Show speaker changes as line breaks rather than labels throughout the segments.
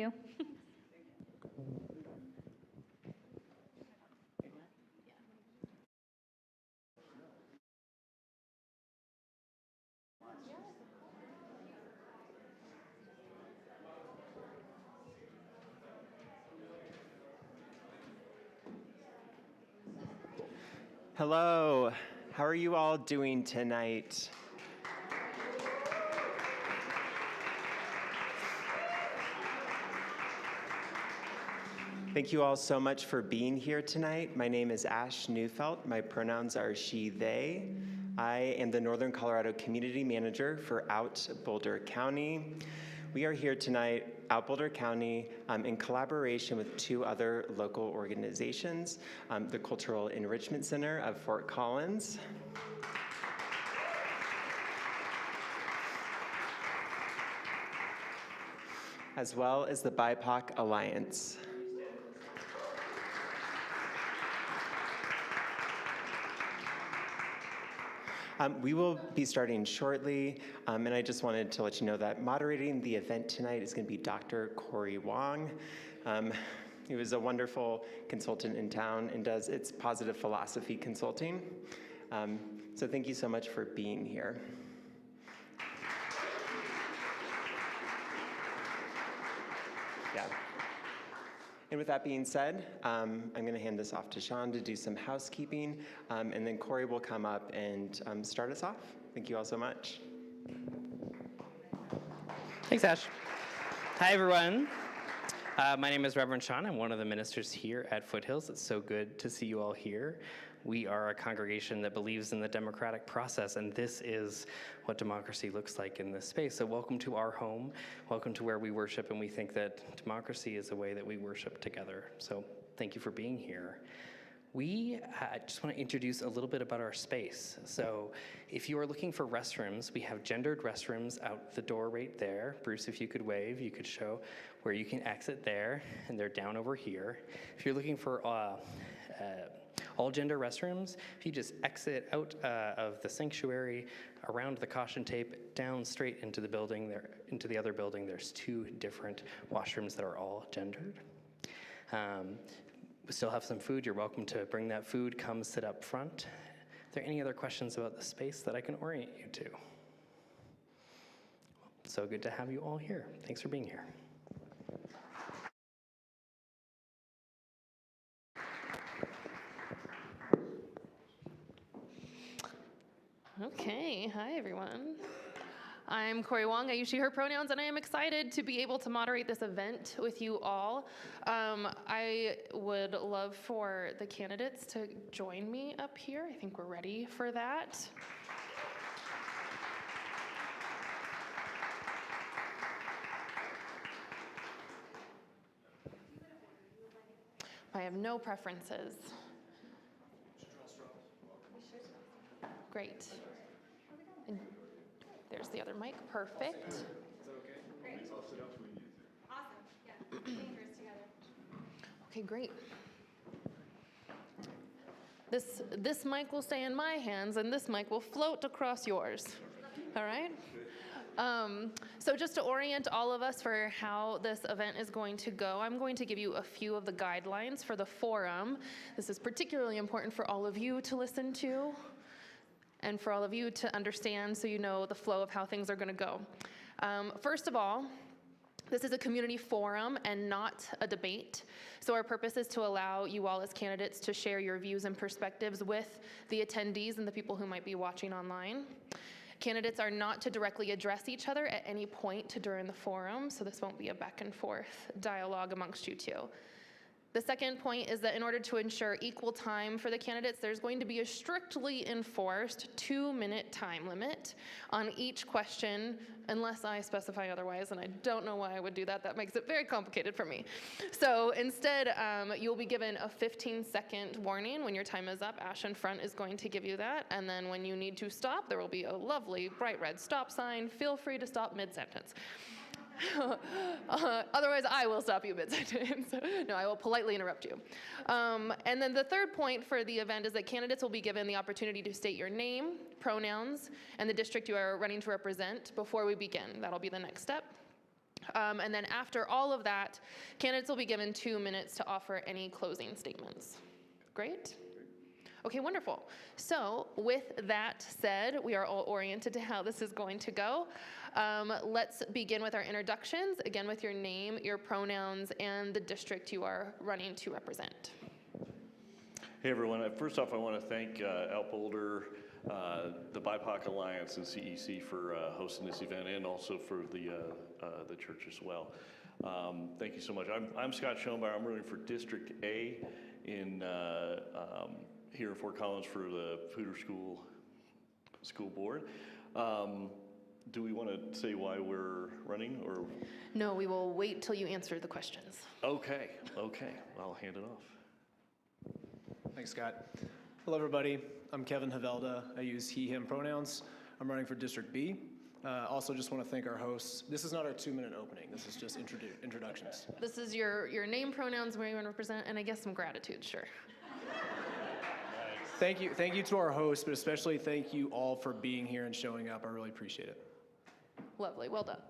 you.
Hello, how are you all doing tonight? Thank you all so much for being here tonight. My name is Ash Neufeld. My pronouns are she, they. I am the Northern Colorado Community Manager for Out Boulder County. We are here tonight, Out Boulder County, in collaboration with two other local organizations, the Cultural Enrichment Center of Fort Collins, as well as the BIPOC Alliance. We will be starting shortly, and I just wanted to let you know that moderating the event tonight is going to be Dr. Corey Wong. He was a wonderful consultant in town and does its positive philosophy consulting. So thank you so much for being here. Yeah. And with that being said, I'm going to hand this off to Sean to do some housekeeping, and then Corey will come up and start us off. Thank you all so much.
Thanks, Ash. Hi, everyone. My name is Reverend Sean. I'm one of the ministers here at Foothills. It's so good to see you all here. We are a congregation that believes in the democratic process, and this is what democracy looks like in this space. So welcome to our home. Welcome to where we worship, and we think that democracy is a way that we worship together. So thank you for being here. We just want to introduce a little bit about our space. So if you are looking for restrooms, we have gendered restrooms out the door right there. Bruce, if you could wave, you could show where you can exit there, and they're down over here. If you're looking for all gender restrooms, if you just exit out of the sanctuary, around the caution tape, down straight into the building, there into the other building, there's two different washrooms that are all gendered. We still have some food. You're welcome to bring that food. Come sit up front. Are there any other questions about the space that I can orient you to? So good to have you all here. Thanks for being here.
Okay, hi everyone. I'm Corey Wong, I use she, her pronouns, and I am excited to be able to moderate this event with you all. I would love for the candidates to join me up here. I think we're ready for that. I have no preferences. Great. And there's the other mic. Perfect.
Is that okay? Great. I'll sit up when you use it.
Awesome. Yeah. Fingers together.
Okay, great. This mic will stay in my hands, and this mic will float across yours. All right? So just to orient all of us for how this event is going to go, I'm going to give you a few of the guidelines for the forum. This is particularly important for all of you to listen to, and for all of you to understand so you know the flow of how things are going to go. First of all, this is a community forum and not a debate. So our purpose is to allow you all as candidates to share your views and perspectives with the attendees and the people who might be watching online. Candidates are not to directly address each other at any point during the forum, so this won't be a back and forth dialogue amongst you two. The second point is that in order to ensure equal time for the candidates, there's going to be a strictly enforced 2-minute time limit on each question, unless I specify otherwise, and I don't know why I would do that. That makes it very complicated for me. So instead, you'll be given a 15-second warning when your time is up. Ash in front is going to give you that, and then when you need to stop, there will be a lovely bright red stop sign. Feel free to stop mid-sentence. Otherwise, I will stop you mid-sentence. No, I will politely interrupt you. And then the third point for the event is that candidates will be given the opportunity to state your name, pronouns, and the district you are running to represent before we begin. That'll be the next step. And then after all of that, candidates will be given 2 minutes to offer any closing statements. Great? Okay, wonderful. So with that said, we are all oriented to how this is going to go. Let's begin with our introductions, again with your name, your pronouns, and the district you are running to represent.
Hey everyone, first off I want to thank Alp Boulder, the BIPOC Alliance and CEC for hosting this event, and also for the church as well. Thank you so much. I'm Scott Schoenbauer. I'm running for District A in here in Fort Collins for the Poudre School Board. Do we want to say why we're running, or?
No, we will wait till you answer the questions.
Okay, I'll hand it off.
Thanks, Scott. Hello, everybody. I'm Kevin Havelda. I use he, him pronouns. I'm running for District B. Also, just want to thank our hosts. This is not our 2-minute opening. This is just introductions.
This is your name, pronouns, where you want to represent, and I guess some gratitude, sure.
Thank you to our hosts, but especially thank you all for being here and showing up. I really appreciate it.
Lovely, well done.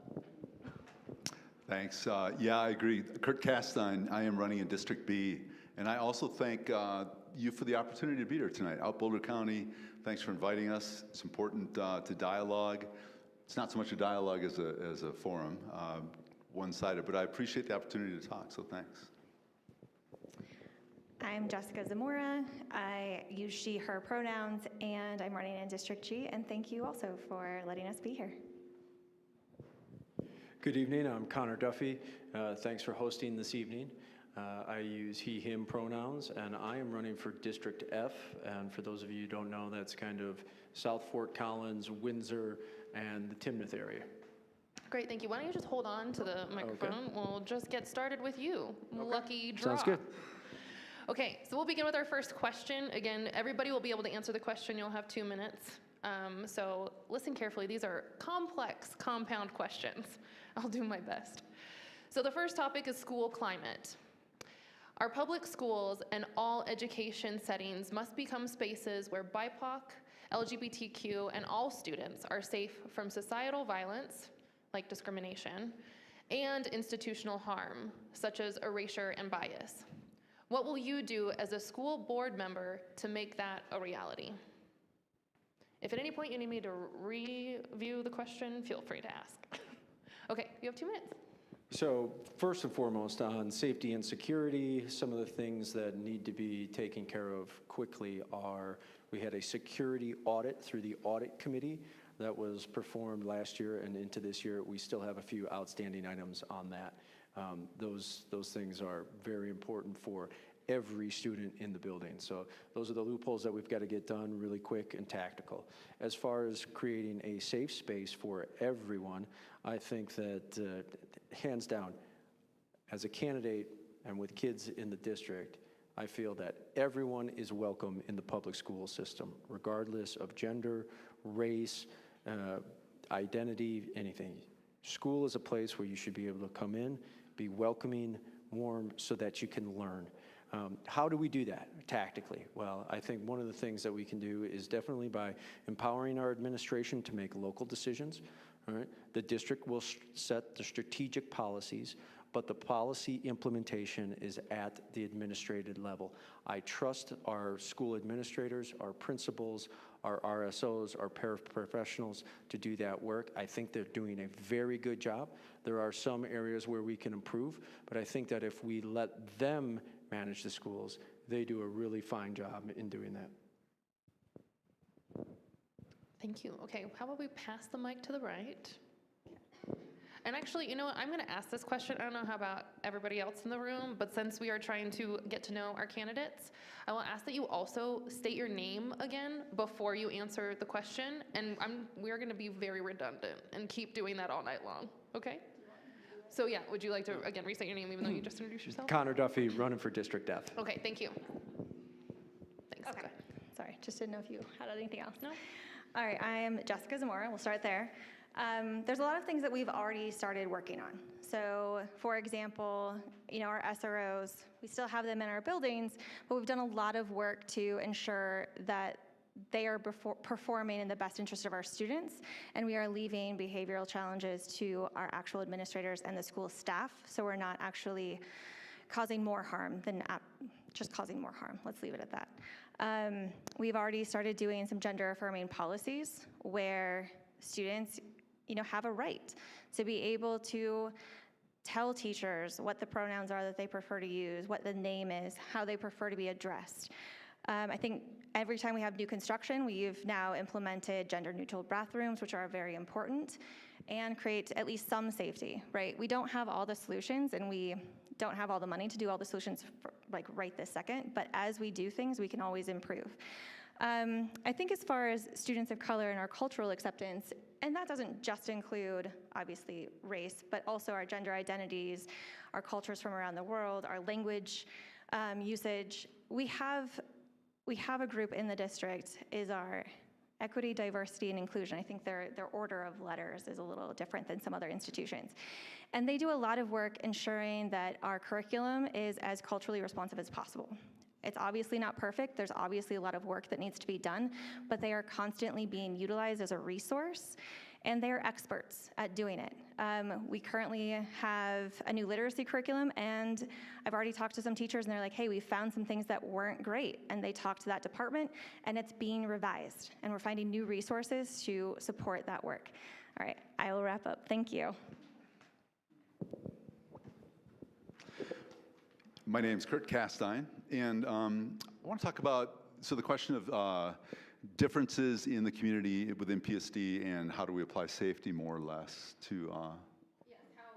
Thanks. Yeah, I agree. Kurt Castine, I am running in District B, and I also thank you for the opportunity to be here tonight. Out Boulder County, thanks for inviting us. It's important to dialogue. It's not so much a dialogue as a forum, one-sided, but I appreciate the opportunity to talk, so thanks.
I'm Jessica Zamora. I use she, her pronouns, and I'm running in District G, and thank you also for letting us be here.
Good evening, I'm Connor Duffy. Thanks for hosting this evening. I use he, him pronouns, and I am running for District F. And for those of you who don't know, that's kind of South Fort Collins, Windsor, and the Timnath area.
Great, thank you. Why don't you just hold on to the microphone? Okay. We'll just get started with you. Okay. Lucky draw.
Sounds good.
Okay, so we'll begin with our first question. Again, everybody will be able to answer the question. You'll have 2 minutes. So listen carefully. These are complex, compound questions. I'll do my best. So the first topic is school climate. Our public schools and all education settings must become spaces where BIPOC, LGBTQ, and all students are safe from societal violence, like discrimination, and institutional harm, such as erasure and bias. What will you do as a school board member to make that a reality? If at any point you need me to review the question, feel free to ask. Okay, you have 2 minutes.
So first and foremost, on safety and security, some of the things that need to be taken care of quickly are, we had a security audit through the audit committee that was performed last year, and into this year, we still have a few outstanding items on that. Those things are very important for every student in the building. So those are the loopholes that we've got to get done really quick and tactical. As far as creating a safe space for everyone, I think that hands down, as a candidate and with kids in the district, I feel that everyone is welcome in the public school system, regardless of gender, race, identity, anything. School is a place where you should be able to come in, be welcoming, warm, so that you can learn. How do we do that tactically? Well, I think one of the things that we can do is definitely by empowering our administration to make local decisions. All right? The district will set the strategic policies, but the policy implementation is at the administrative level. I trust our school administrators, our principals, our RSOs, our paraprofessionals to do that work. I think they're doing a very good job. There are some areas where we can improve, but I think that if we let them manage the schools, they do a really fine job in doing that.
Thank you. Okay, how about we pass the mic to the right? And actually, you know what, I'm going to ask this question. I don't know how about everybody else in the room, but since we are trying to get to know our candidates, I will ask that you also state your name again before you answer the question, and we're going to be very redundant and keep doing that all night long, okay? So yeah, would you like to, again, restate your name even though you just introduced yourself?
Connor Duffy, running for District F.
Okay, thank you. Thanks.
Okay. Sorry, just didn't know if you had anything else.
No.
All right, I am Jessica Zamora. We'll start there. There's a lot of things that we've already started working on. So, for example, our SROs, we still have them in our buildings, but we've done a lot of work to ensure that they are performing in the best interest of our students, and we are leaving behavioral challenges to our actual administrators and the school staff, so we're not actually causing more harm than just causing more harm. Let's leave it at that. We've already started doing some gender-affirming policies where students, have a right to be able to tell teachers what the pronouns are that they prefer to use, what the name is, how they prefer to be addressed. I think every time we have new construction, we've now implemented gender-neutral bathrooms, which are very important, and create at least some safety, right? We don't have all the solutions, and we don't have all the money to do all the solutions right this second, but as we do things, we can always improve. I think as far as students of color and our cultural acceptance, and that doesn't just include, obviously, race, but also our gender identities, our cultures from around the world, our language usage. We have a group in the district, is our equity, diversity, and inclusion. I think their order of letters is a little different than some other institutions. And they do a lot of work ensuring that our curriculum is as culturally responsive as possible. It's obviously not perfect. There's obviously a lot of work that needs to be done, but they are constantly being utilized as a resource, and they're experts at doing it. We currently have a new literacy curriculum, and I've already talked to some teachers, and they're like, hey, we found some things that weren't great, and they talked to that department, and it's being revised, and we're finding new resources to support that work. All right, I will wrap up. Thank you.
My name's Kurt Castine, and I want to talk about, the question of differences in the community within PSD and how do we apply safety more or less to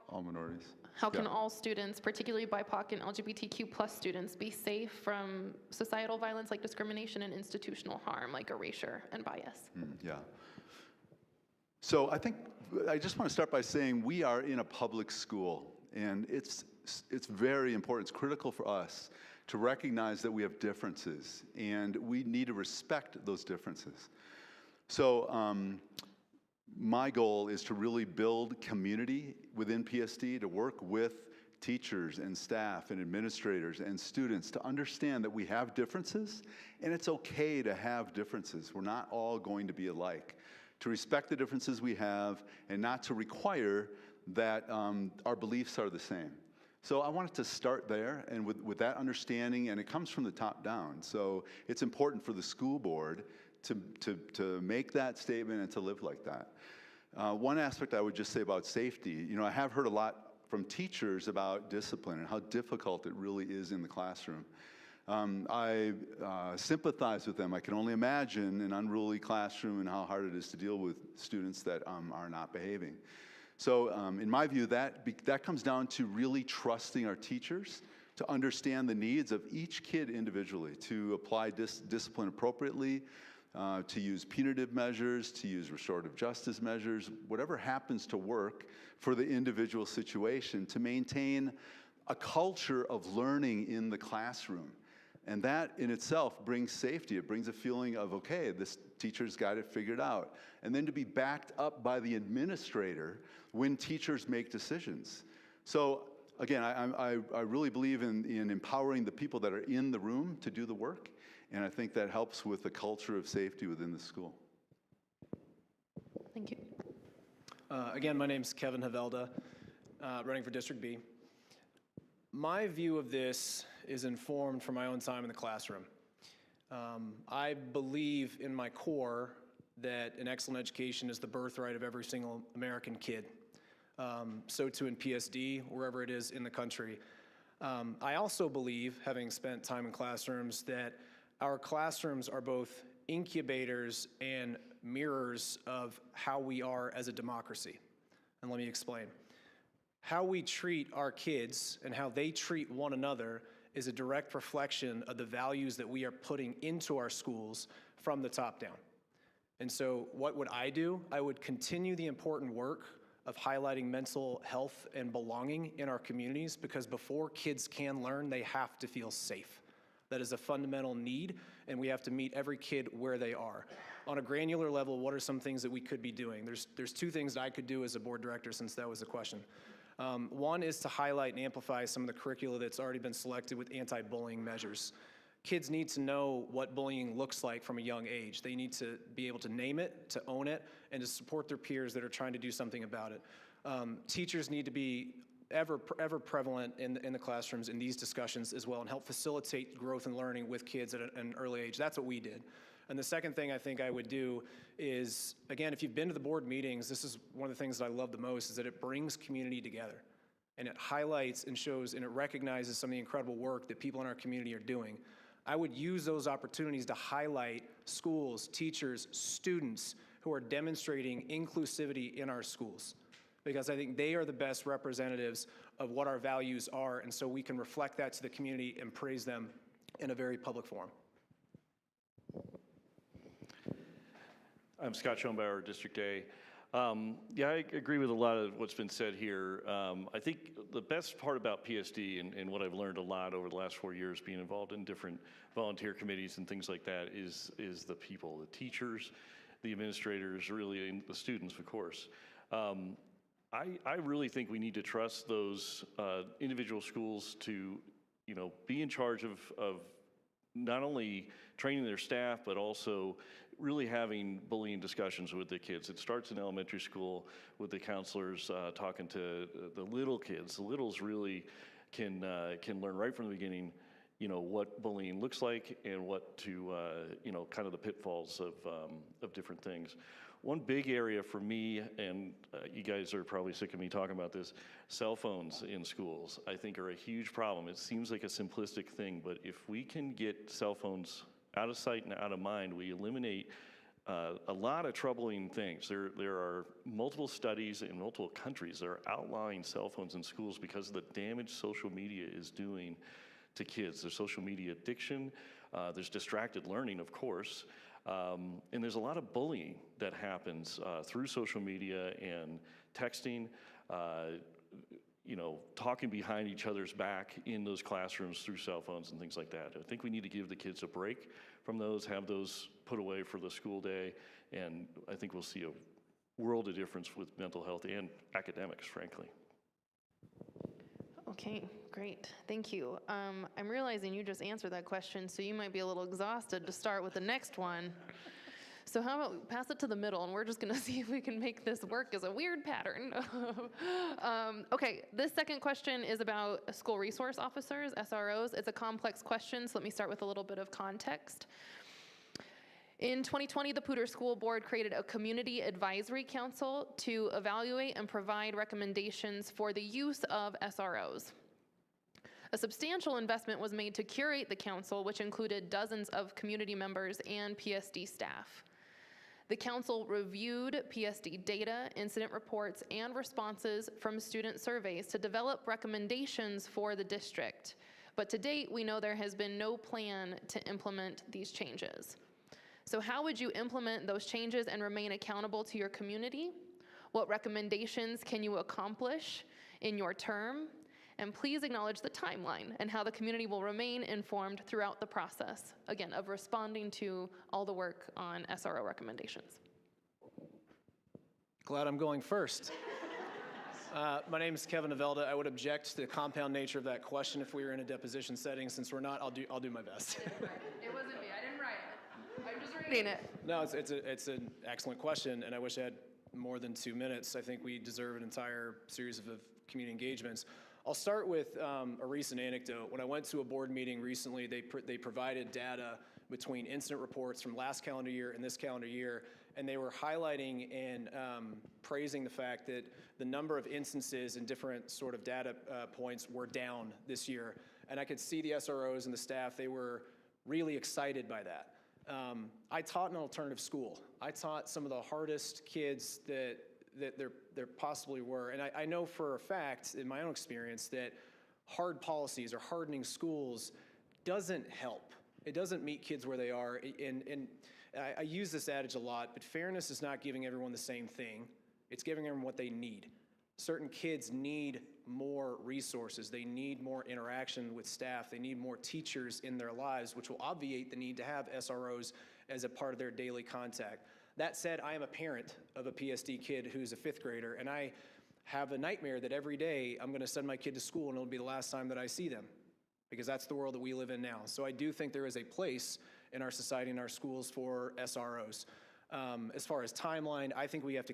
all minorities.
How can all students, particularly BIPOC and LGBTQ+ students, be safe from societal violence like discrimination and institutional harm like erasure and bias?
Yeah. So I just want to start by saying we are in a public school, and it's very important, it's critical for us to recognize that we have differences, and we need to respect those differences. So my goal is to really build community within PSD, to work with teachers and staff and administrators and students to understand that we have differences, and it's okay to have differences. We're not all going to be alike. To respect the differences we have and not to require that our beliefs are the same. So I wanted to start there, and with that understanding, and it comes from the top down. So it's important for the school board to make that statement and to live like that. One aspect I would just say about safety, I have heard a lot from teachers about discipline and how difficult it really is in the classroom. I sympathize with them. I can only imagine an unruly classroom and how hard it is to deal with students that are not behaving. So in my view, that comes down to really trusting our teachers to understand the needs of each kid individually, to apply discipline appropriately, to use punitive measures, to use restorative justice measures, whatever happens to work for the individual situation, to maintain a culture of learning in the classroom. And that in itself brings safety. It brings a feeling of, okay, this teacher's got it figured out. And then to be backed up by the administrator when teachers make decisions. So again, I really believe in empowering the people that are in the room to do the work. And I think that helps with the culture of safety within the school.
Thank you.
Again, my name's Kevin Havelda, running for District B. My view of this is informed from my own time in the classroom. I believe in my core that an excellent education is the birthright of every single American kid. So too in PSD, wherever it is in the country. I also believe, having spent time in classrooms, that our classrooms are both incubators and mirrors of how we are as a democracy. And let me explain. How we treat our kids and how they treat one another is a direct reflection of the values that we are putting into our schools from the top down. And so what would I do? I would continue the important work of highlighting mental health and belonging in our communities, because before kids can learn, they have to feel safe. That is a fundamental need, and we have to meet every kid where they are. On a granular level, what are some things that we could be doing? There's two things that I could do as a board director, since that was the question. One is to highlight and amplify some of the curricula that's already been selected with anti-bullying measures. kids need to know what bullying looks like from a young age. They need to be able to name it, to own it, and to support their peers that are trying to do something about it. Teachers need to be ever prevalent in the classrooms in these discussions as well, and help facilitate growth and learning with kids at an early age. That's what we did. And the second thing I think I would do is, again, if you've been to the board meetings, this is one of the things that I love the most, is that it brings community together. And it highlights and shows and it recognizes some of the incredible work that people in our community are doing. I would use those opportunities to highlight schools, teachers, students who are demonstrating inclusivity in our schools, because I think they are the best representatives of what our values are, and so we can reflect that to the community and praise them in a very public forum.
I'm Scott Schoenbauer, District A. Yeah, I agree with a lot of what's been said here. I think the best part about PSD and what I've learned a lot over the last 4 years being involved in different volunteer committees and things like that is the people, the teachers, the administrators, really, and the students, of course. I really think we need to trust those individual schools to, be in charge of not only training their staff, but also really having bullying discussions with the kids. It starts in elementary school with the counselors talking to the little kids. The littles really can learn right from the beginning, what bullying looks like and what to, kind of the pitfalls of different things. One big area for me, and you guys are probably sick of me talking about this, cell phones in schools, I think are a huge problem. It seems like a simplistic thing, but if we can get cell phones out of sight and out of mind, we eliminate a lot of troubling things. There are multiple studies in multiple countries that are outlawing cell phones in schools because of the damage social media is doing to kids. There's social media addiction, there's distracted learning, of course, and there's a lot of bullying that happens through social media and texting, talking behind each other's back in those classrooms through cell phones and things like that. I think we need to give the kids a break from those, have those put away for the school day, and I think we'll see a world of difference with mental health and academics, frankly.
Okay, great. Thank you. I'm realizing you just answered that question, so you might be a little exhausted to start with the next one. So how about we pass it to the middle, and we're just going to see if we can make this work as a weird pattern. Okay, this second question is about school resource officers, SROs. It's a complex question, so let me start with a little bit of context. In 2020, the Poudre School Board created a community advisory council to evaluate and provide recommendations for the use of SROs. A substantial investment was made to curate the council, which included dozens of community members and PSD staff. The council reviewed PSD data, incident reports, and responses from student surveys to develop recommendations for the district. But to date, we know there has been no plan to implement these changes. So how would you implement those changes and remain accountable to your community? What recommendations can you accomplish in your term? And please acknowledge the timeline and how the community will remain informed throughout the process, again, of responding to all the work on SRO recommendations.
Glad I'm going first. My name is Kevin Havelda. I would object to the compound nature of that question if we were in a deposition setting. Since we're not, I'll do my best.
It wasn't me. I didn't write it. I'm just reading it.
No, it's an excellent question, and I wish I had more than 2 minutes. I think we deserve an entire series of community engagements. I'll start with a recent anecdote. When I went to a board meeting recently, they provided data between incident reports from last calendar year and this calendar year, and they were highlighting and praising the fact that the number of instances and different sort of data points were down this year. And I could see the SROs and the staff, they were really excited by that. I taught an alternative school. I taught some of the hardest kids that there possibly were. And I know for a fact, in my own experience, that hard policies or hardening schools doesn't help. It doesn't meet kids where they are. And I use this adage a lot, but fairness is not giving everyone the same thing. It's giving everyone what they need. Certain kids need more resources. They need more interaction with staff. They need more teachers in their lives, which will obviate the need to have SROs as a part of their daily contact. That said, I am a parent of a PSD kid who's a 5th grader, and I have a nightmare that every day I'm going to send my kid to school and it'll be the last time that I see them, because that's the world that we live in now. So I do think there is a place in our society and our schools for SROs. As far as timeline, I think we have to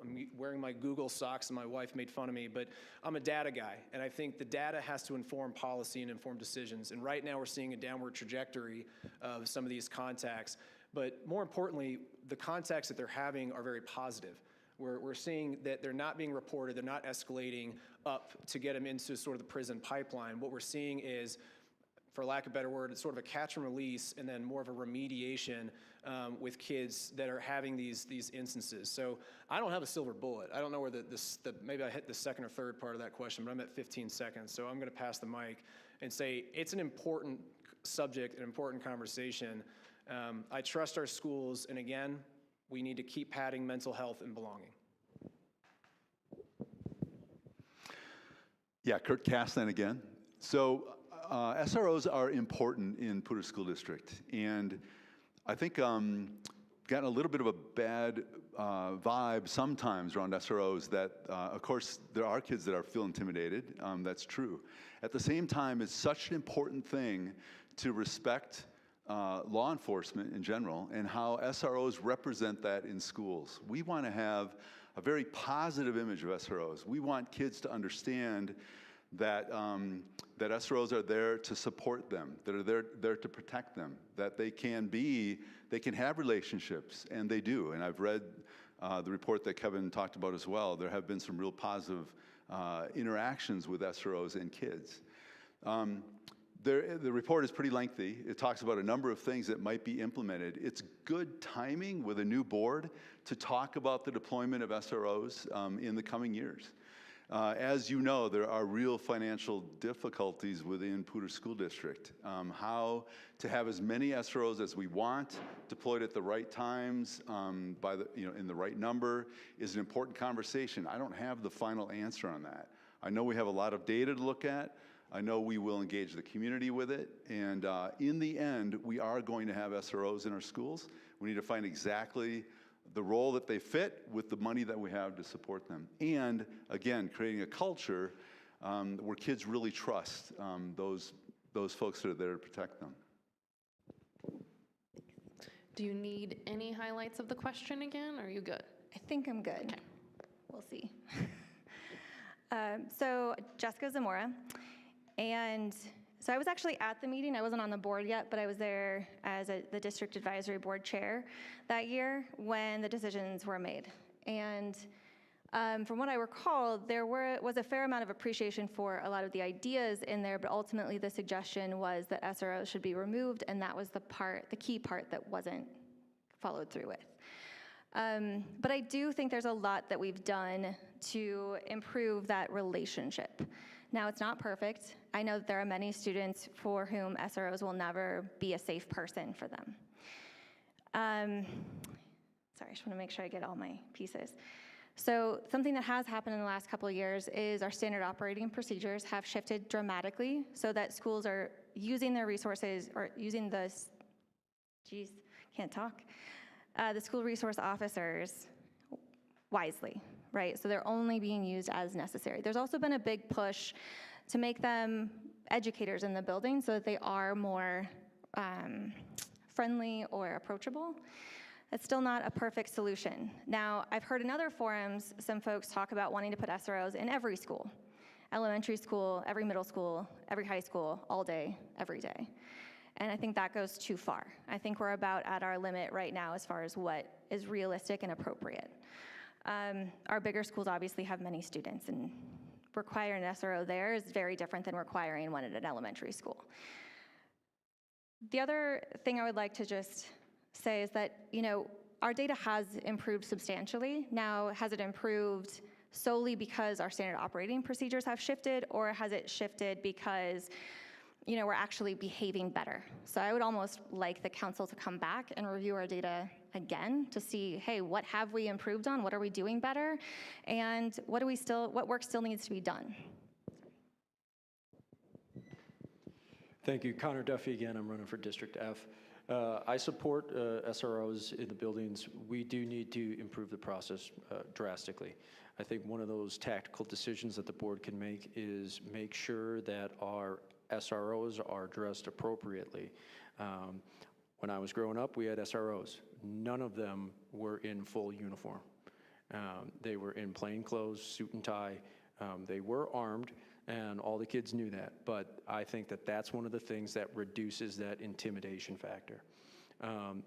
I'm wearing my Google socks, and my wife made fun of me, but I'm a data guy, and I think the data has to inform policy and inform decisions. And right now we're seeing a downward trajectory of some of these contacts. But more importantly, the contacts that they're having are very positive. We're seeing that they're not being reported, they're not escalating up to get them into sort of the prison pipeline. What we're seeing is, for lack of a better word, it's sort of a catch and release, and then more of a remediation with kids that are having these instances. So I don't have a silver bullet. I don't know where maybe I hit the second or third part of that question, but I'm at 15 seconds. So I'm going to pass the mic and say it's an important subject, an important conversation. I trust our schools, and again, we need to keep padding mental health and belonging.
Yeah, Kurt Castline again. So SROs are important in Poudre School District, and I think gotten a little bit of a bad vibe sometimes around SROs that, of course, there are kids that feel intimidated. That's true. At the same time, it's such an important thing to respect law enforcement in general and how SROs represent that in schools. We want to have a very positive image of SROs. We want kids to understand that that SROs are there to support them, that are there to protect them, that they can have relationships, and they do. And I've read the report that Kevin talked about as well. There have been some real positive interactions with SROs and kids. The report is pretty lengthy. It talks about a number of things that might be implemented. It's good timing with a new board to talk about the deployment of SROs in the coming years. As you know, there are real financial difficulties within Poudre School District. How to have as many SROs as we want deployed at the right times in the right number is an important conversation. I don't have the final answer on that. I know we have a lot of data to look at. I know we will engage the community with it, and in the end, we are going to have SROs in our schools. We need to find exactly the role that they fit with the money that we have to support them. And again, creating a culture where kids really trust those folks that are there to protect them.
Do you need any highlights of the question again, or are you good?
I think I'm good.
Okay.
We'll see. So Jessica Zamora. And so I was actually at the meeting. I wasn't on the board yet, but I was there as the district advisory board chair that year when the decisions were made. And from what I recall, there was a fair amount of appreciation for a lot of the ideas in there, but ultimately the suggestion was that SROs should be removed, and that was the key part that wasn't followed through with. But I do think there's a lot that we've done to improve that relationship. Now, it's not perfect. I know that there are many students for whom SROs will never be a safe person for them. Sorry, I just want to make sure I get all my pieces. So something that has happened in the last couple of years is our standard operating procedures have shifted dramatically so that schools are using their resources or using the school resource officers wisely, right? So they're only being used as necessary. There's also been a big push to make them educators in the building so that they are more friendly or approachable. It's still not a perfect solution. Now, I've heard in other forums some folks talk about wanting to put SROs in every school, elementary school, every middle school, every high school, all day, every day. And I think that goes too far. I think we're about at our limit right now as far as what is realistic and appropriate. Our bigger schools obviously have many students, and requiring an SRO there is very different than requiring one at an elementary school. The other thing I would like to just say is that, our data has improved substantially. Now, has it improved solely because our standard operating procedures have shifted, or has it shifted because we're actually behaving better? So I would almost like the council to come back and review our data again to see, hey, what have we improved on? What are we doing better? And what work still needs to be done?
Thank you. Connor Duffy again. I'm running for District F. I support SROs in the buildings. We do need to improve the process drastically. I think one of those tactical decisions that the board can make is make sure that our SROs are dressed appropriately. When I was growing up, we had SROs. None of them were in full uniform. They were in plain clothes, suit and tie. They were armed, and all the kids knew that. But I think that that's one of the things that reduces that intimidation factor. On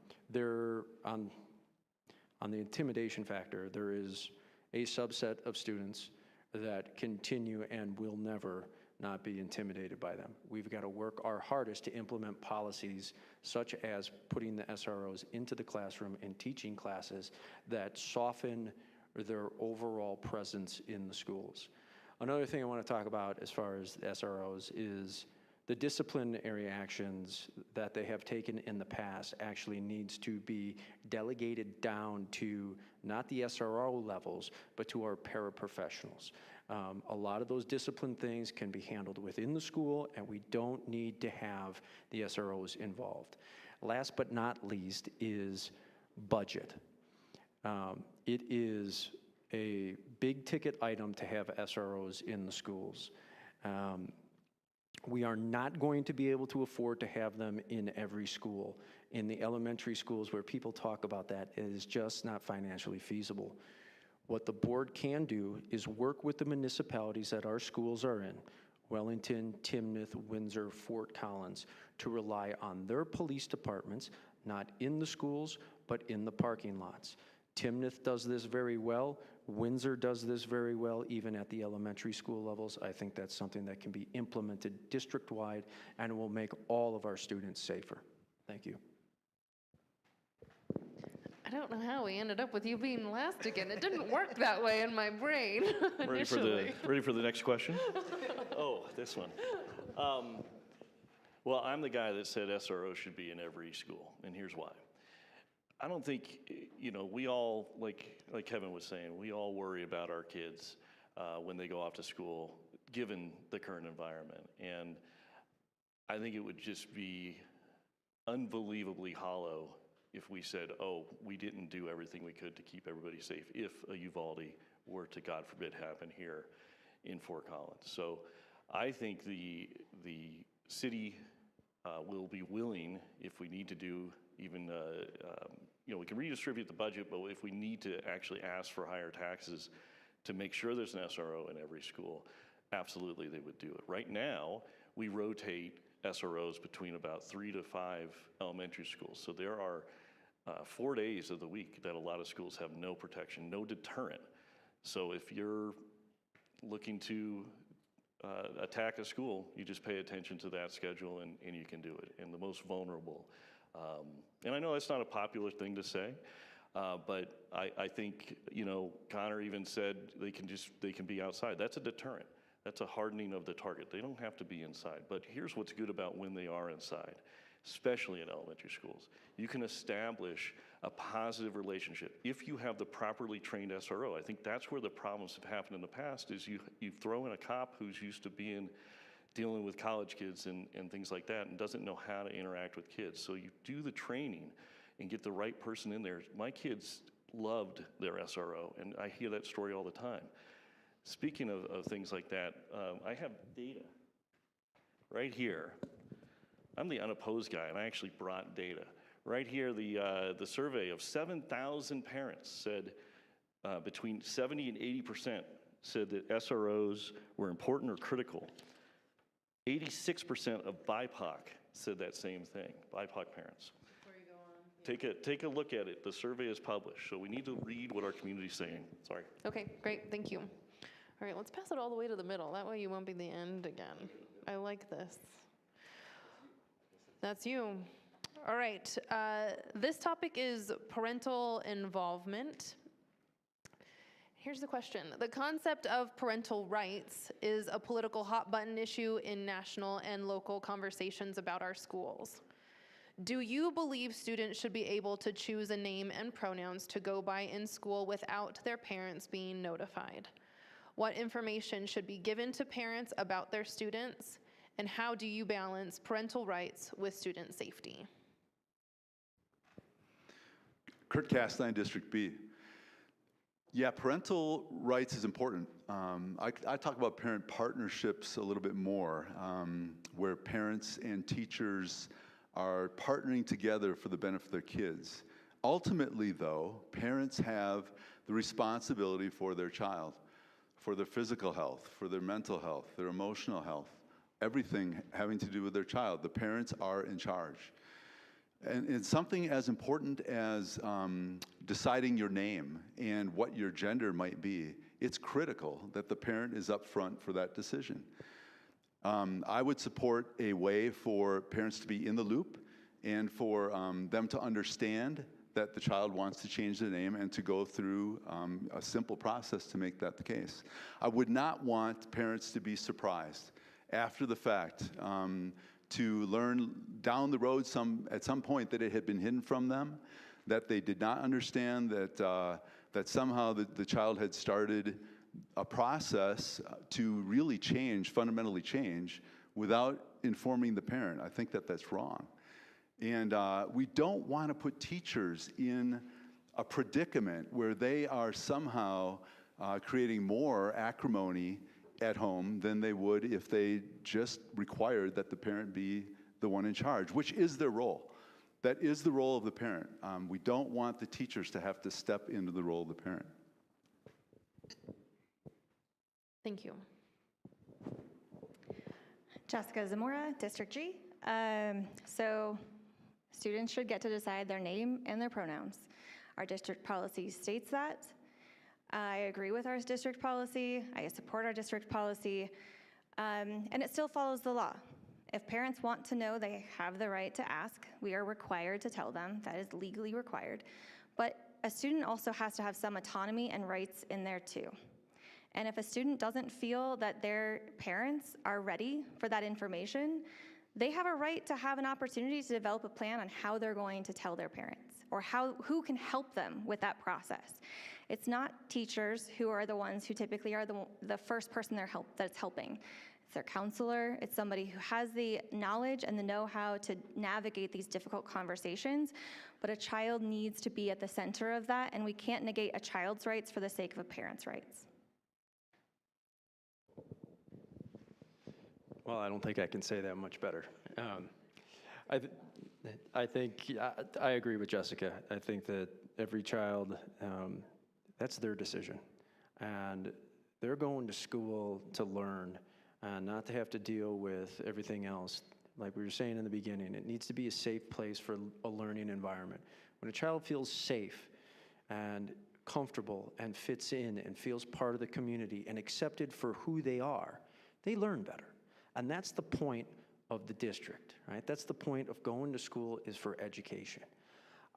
the intimidation factor, there is a subset of students that continue and will never not be intimidated by them. We've got to work our hardest to implement policies such as putting the SROs into the classroom and teaching classes that soften their overall presence in the schools. Another thing I want to talk about as far as the SROs is the disciplinary actions that they have taken in the past actually needs to be delegated down to not the SRO levels, but to our paraprofessionals. A lot of those discipline things can be handled within the school, and we don't need to have the SROs involved. Last but not least is budget. It is a big ticket item to have SROs in the schools. We are not going to be able to afford to have them in every school. In the elementary schools where people talk about that, it is just not financially feasible. What the board can do is work with the municipalities that our schools are in, Wellington, Timnath, Windsor, Fort Collins, to rely on their police departments, not in the schools, but in the parking lots. Timnath does this very well. Windsor does this very well, even at the elementary school levels. I think that's something that can be implemented district-wide and will make all of our students safer. Thank you.
I don't know how we ended up with you being last again. It didn't work that way in my brain initially.
Ready for the next question? Oh, this one. Well, I'm the guy that said SRO should be in every school, and here's why. I don't think, we all, like Kevin was saying, we all worry about our kids when they go off to school, given the current environment. And I think it would just be unbelievably hollow if we said, oh, we didn't do everything we could to keep everybody safe if a Uvalde were to, God forbid, happen here in Fort Collins. So I think the city will be willing, if we need to do even, we can redistribute the budget, but if we need to actually ask for higher taxes to make sure there's an SRO in every school, absolutely they would do it. Right now, we rotate SROs between about 3 to 5 elementary schools. So there are 4 days of the week that a lot of schools have no protection, no deterrent. So if you're looking to attack a school, you just pay attention to that schedule and you can do it. And the most vulnerable. And I know that's not a popular thing to say, but I think, Connor even said they can be outside. That's a deterrent. That's a hardening of the target. They don't have to be inside. But here's what's good about when they are inside, especially in elementary schools. You can establish a positive relationship if you have the properly trained SRO. I think that's where the problems have happened in the past is you throw in a cop who's used to dealing with college kids and things like that and doesn't know how to interact with kids. So you do the training and get the right person in there. My kids loved their SRO, and I hear that story all the time. Speaking of things like that, I have data right here. I'm the unopposed guy, and I actually brought data. Right here, the survey of 7,000 parents said between 70 and 80% said that SROs were important or critical. 86% of BIPOC said that same thing, BIPOC parents.
Before you go on.
Take a look at it. The survey is published, so we need to read what our community's saying. Sorry.
Okay, great, thank you. All right, let's pass it all the way to the middle. That way you won't be the end again. I like this. That's you. All right, this topic is parental involvement. Here's the question. The concept of parental rights is a political hot button issue in national and local conversations about our schools. Do you believe students should be able to choose a name and pronouns to go by in school without their parents being notified? What information should be given to parents about their students? And how do you balance parental rights with student safety?
Kurt Castine, District B. Yeah, parental rights is important. I talk about parent partnerships a little bit more, where parents and teachers are partnering together for the benefit of their kids. Ultimately, though, parents have the responsibility for their child, for their physical health, for their mental health, their emotional health, everything having to do with their child. The parents are in charge. And it's something as important as deciding your name and what your gender might be. It's critical that the parent is up front for that decision. I would support a way for parents to be in the loop and for them to understand that the child wants to change their name and to go through a simple process to make that the case. I would not want parents to be surprised after the fact, to learn down the road at some point that it had been hidden from them, that they did not understand that somehow the child had started a process to really change, fundamentally change, without informing the parent. I think that that's wrong. And we don't want to put teachers in a predicament where they are somehow creating more acrimony at home than they would if they just required that the parent be the one in charge, which is their role. That is the role of the parent. We don't want the teachers to have to step into the role of the parent.
Thank you.
Jessica Zamora, District G. So students should get to decide their name and their pronouns. Our district policy states that. I agree with our district policy. I support our district policy. And it still follows the law. If parents want to know, they have the right to ask. We are required to tell them. That is legally required. But a student also has to have some autonomy and rights in there too. And if a student doesn't feel that their parents are ready for that information, they have a right to have an opportunity to develop a plan on how they're going to tell their parents or who can help them with that process. It's not teachers who are the ones who typically are the first person that's helping. It's their counselor. It's somebody who has the knowledge and the know-how to navigate these difficult conversations, but a child needs to be at the center of that, and we can't negate a child's rights for the sake of a parent's rights.
Well, I don't think I can say that much better. I think I agree with Jessica. I think that every child, that's their decision. And they're going to school to learn and not to have to deal with everything else. Like we were saying in the beginning, it needs to be a safe place for a learning environment. When a child feels safe and comfortable and fits in and feels part of the community and accepted for who they are, they learn better. And that's the point of the district, right? That's the point of going to school, is for education.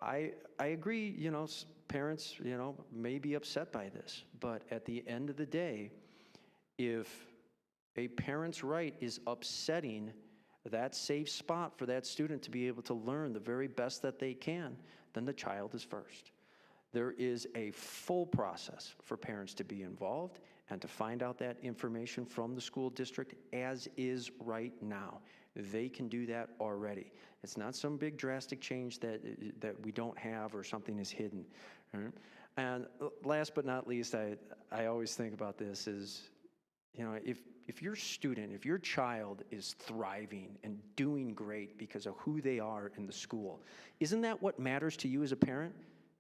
I agree, parents, may be upset by this, but at the end of the day, if a parent's right is upsetting that safe spot for that student to be able to learn the very best that they can, then the child is first. There is a full process for parents to be involved and to find out that information from the school district, as is right now. They can do that already. It's not some big drastic change that we don't have or something is hidden. Right? And last but not least, I always think about this is, if your student, if your child is thriving and doing great because of who they are in the school, isn't that what matters to you as a parent?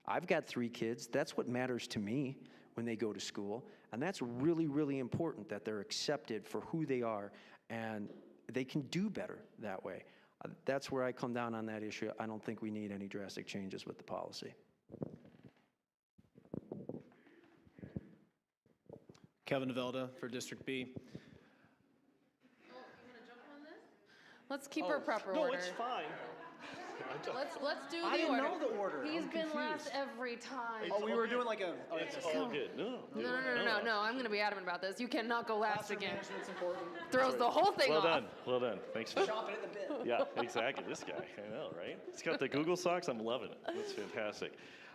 I've got 3 kids. That's what matters to me when they go to school. And that's really, really important, that they're accepted for who they are and they can do better that way. That's where I come down on that issue. I don't think we need any drastic changes with the policy.
Kevin Velda for District B.
Let's keep our proper
No,
order.
it's fine.
Let's do the order.
I didn't know the order.
He's
I'm
been last
confused.
every time.
Oh, we were doing like a...
It's all good. No.
No, I'm going to be adamant about this. You cannot go last
Classroom
again.
management's important.
Throws the whole thing off.
Well done. Thanks for
Chopping at the bit.
Yeah, exactly. This guy, I know, right? He's got the Google socks. I'm loving it. That's fantastic.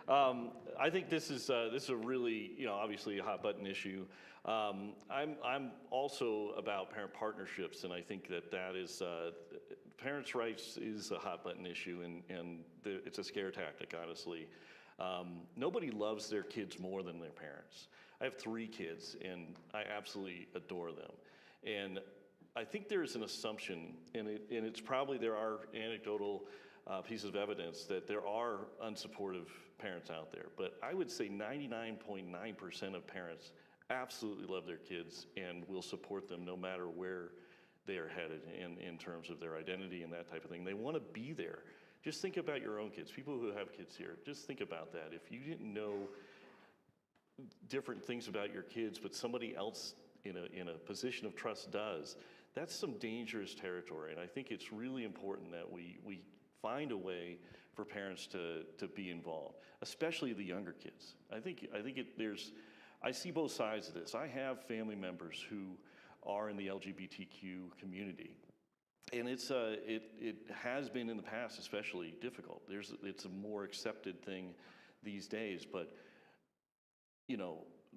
I think this is a really, obviously a hot button issue. I'm also about parent partnerships, and I think that is parents' rights is a hot button issue, and it's a scare tactic, honestly. Nobody loves their kids more than their parents. I have 3 kids, and I absolutely adore them. And I think there's an assumption, and it's probably there are anecdotal pieces of evidence that there are unsupportive parents out there. But I would say 99.9% of parents absolutely love their kids and will support them no matter where they are headed in terms of their identity and that type of thing. They want to be there. Just think about your own kids, people who have kids here. Just think about that. If you didn't know different things about your kids, but somebody else in a position of trust does, that's some dangerous territory. And I think it's really important that we find a way for parents to be involved, especially the younger kids. I see both sides of this. I have family members who are in the LGBTQ community. And it has been in the past especially difficult. It's a more accepted thing these days, but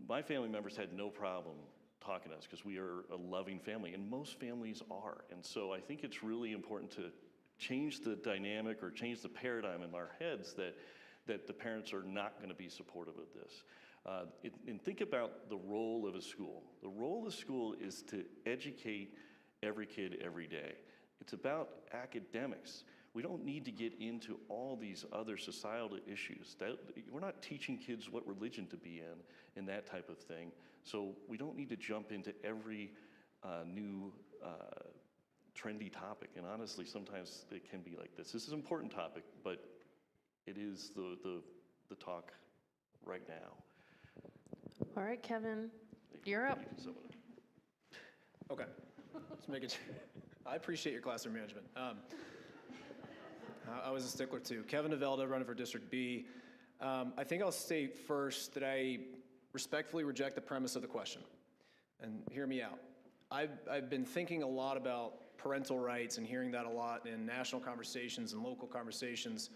my family members had no problem talking to us because we are a loving family, and most families are. And so I think it's really important to change the dynamic or change the paradigm in our heads that the parents are not going to be supportive of this. And think about the role of a school. The role of a school is to educate every kid every day. It's about academics. We don't need to get into all these other societal issues. We're not teaching kids what religion to be in and that type of thing. So we don't need to jump into every new trendy topic. And honestly, sometimes it can be like this. This is an important topic, but it is the talk right now.
All right, Kevin, you're up.
Okay. Let's make it. I appreciate your classroom management. I was a stickler too. Kevin Havelda, running for District B. I think I'll state first that I respectfully reject the premise of the question. And hear me out. I've been thinking a lot about parental rights and hearing that a lot in national conversations and local conversations.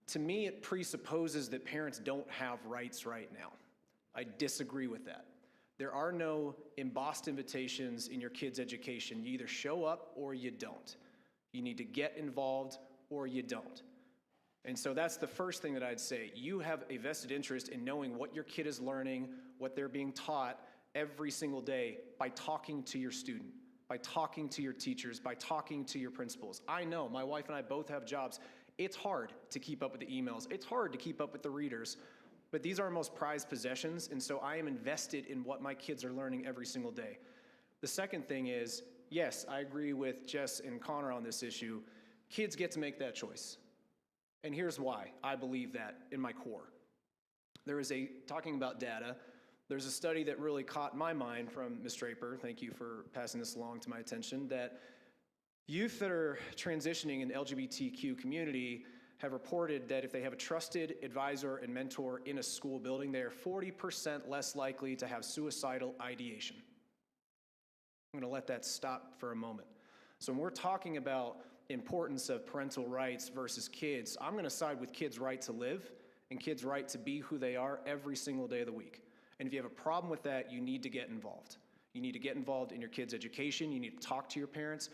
To me, it presupposes that parents don't have rights right now. I disagree with that. There are no embossed invitations in your kid's education. You either show up or you don't. You need to get involved or you don't. And so that's the first thing that I'd say. You have a vested interest in knowing what your kid is learning, what they're being taught every single day by talking to your student, by talking to your teachers, by talking to your principals. I know, my wife and I both have jobs. It's hard to keep up with the emails. It's hard to keep up with the readers. But these are our most prized possessions, and so I am invested in what my kids are learning every single day. The second thing is, yes, I agree with Jess and Connor on this issue. Kids get to make that choice. And here's why I believe that in my core. Talking about data, there's a study that really caught my mind from Ms. Draper, thank you for passing this along to my attention, that youth that are transitioning in the LGBTQ community have reported that if they have a trusted advisor and mentor in a school building, they are 40% less likely to have suicidal ideation. I'm going to let that stop for a moment. So when we're talking about importance of parental rights versus kids, I'm going to side with kids' right to live and kids' right to be who they are every single day of the week. And if you have a problem with that, you need to get involved. You need to get involved in your kids' education. You need to talk to your parents.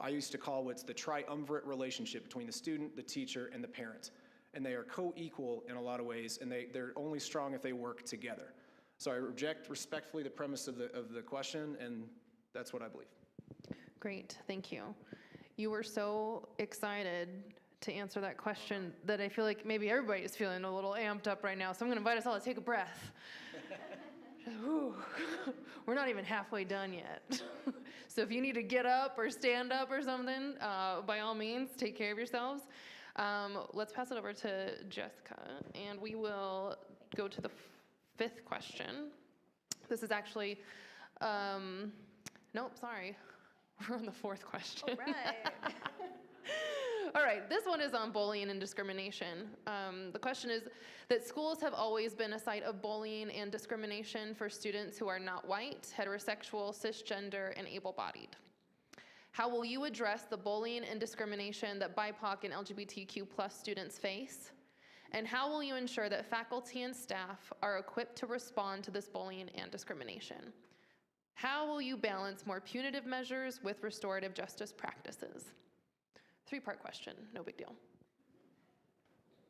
I used to call what's the triumvirate relationship between the student, the teacher, and the parent. And they are co-equal in a lot of ways, and they're only strong if they work together. So I reject respectfully the premise of the question, and that's what I believe.
Great, thank you. You were so excited to answer that question that I feel like maybe everybody is feeling a little amped up right now. So I'm going to invite us all to take a breath. Whew. We're not even halfway done yet. So if you need to get up or stand up or something, by all means, take care of yourselves. Let's pass it over to Jessica, and we will go to the fifth question. This is actually, nope, sorry. We're on the fourth question.
All right.
All right, this one is on bullying and discrimination. The question is that schools have always been a site of bullying and discrimination for students who are not white, heterosexual, cisgender, and able-bodied. How will you address the bullying and discrimination that BIPOC and LGBTQ+ students face? And how will you ensure that faculty and staff are equipped to respond to this bullying and discrimination? How will you balance more punitive measures with restorative justice practices? Three-part question, no big deal.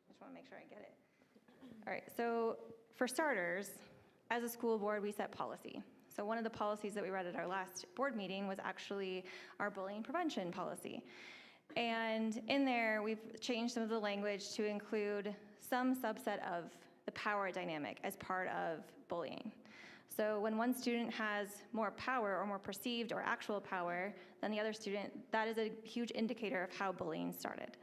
Just want to make sure I get it. All right, so for starters, as a school board, we set policy. So one of the policies that we read at our last board meeting was actually our bullying prevention policy. And in there, we've changed some of the language to include some subset of the power dynamic as part of bullying. So when one student has more power or more perceived or actual power than the other student, that is a huge indicator of how bullying started.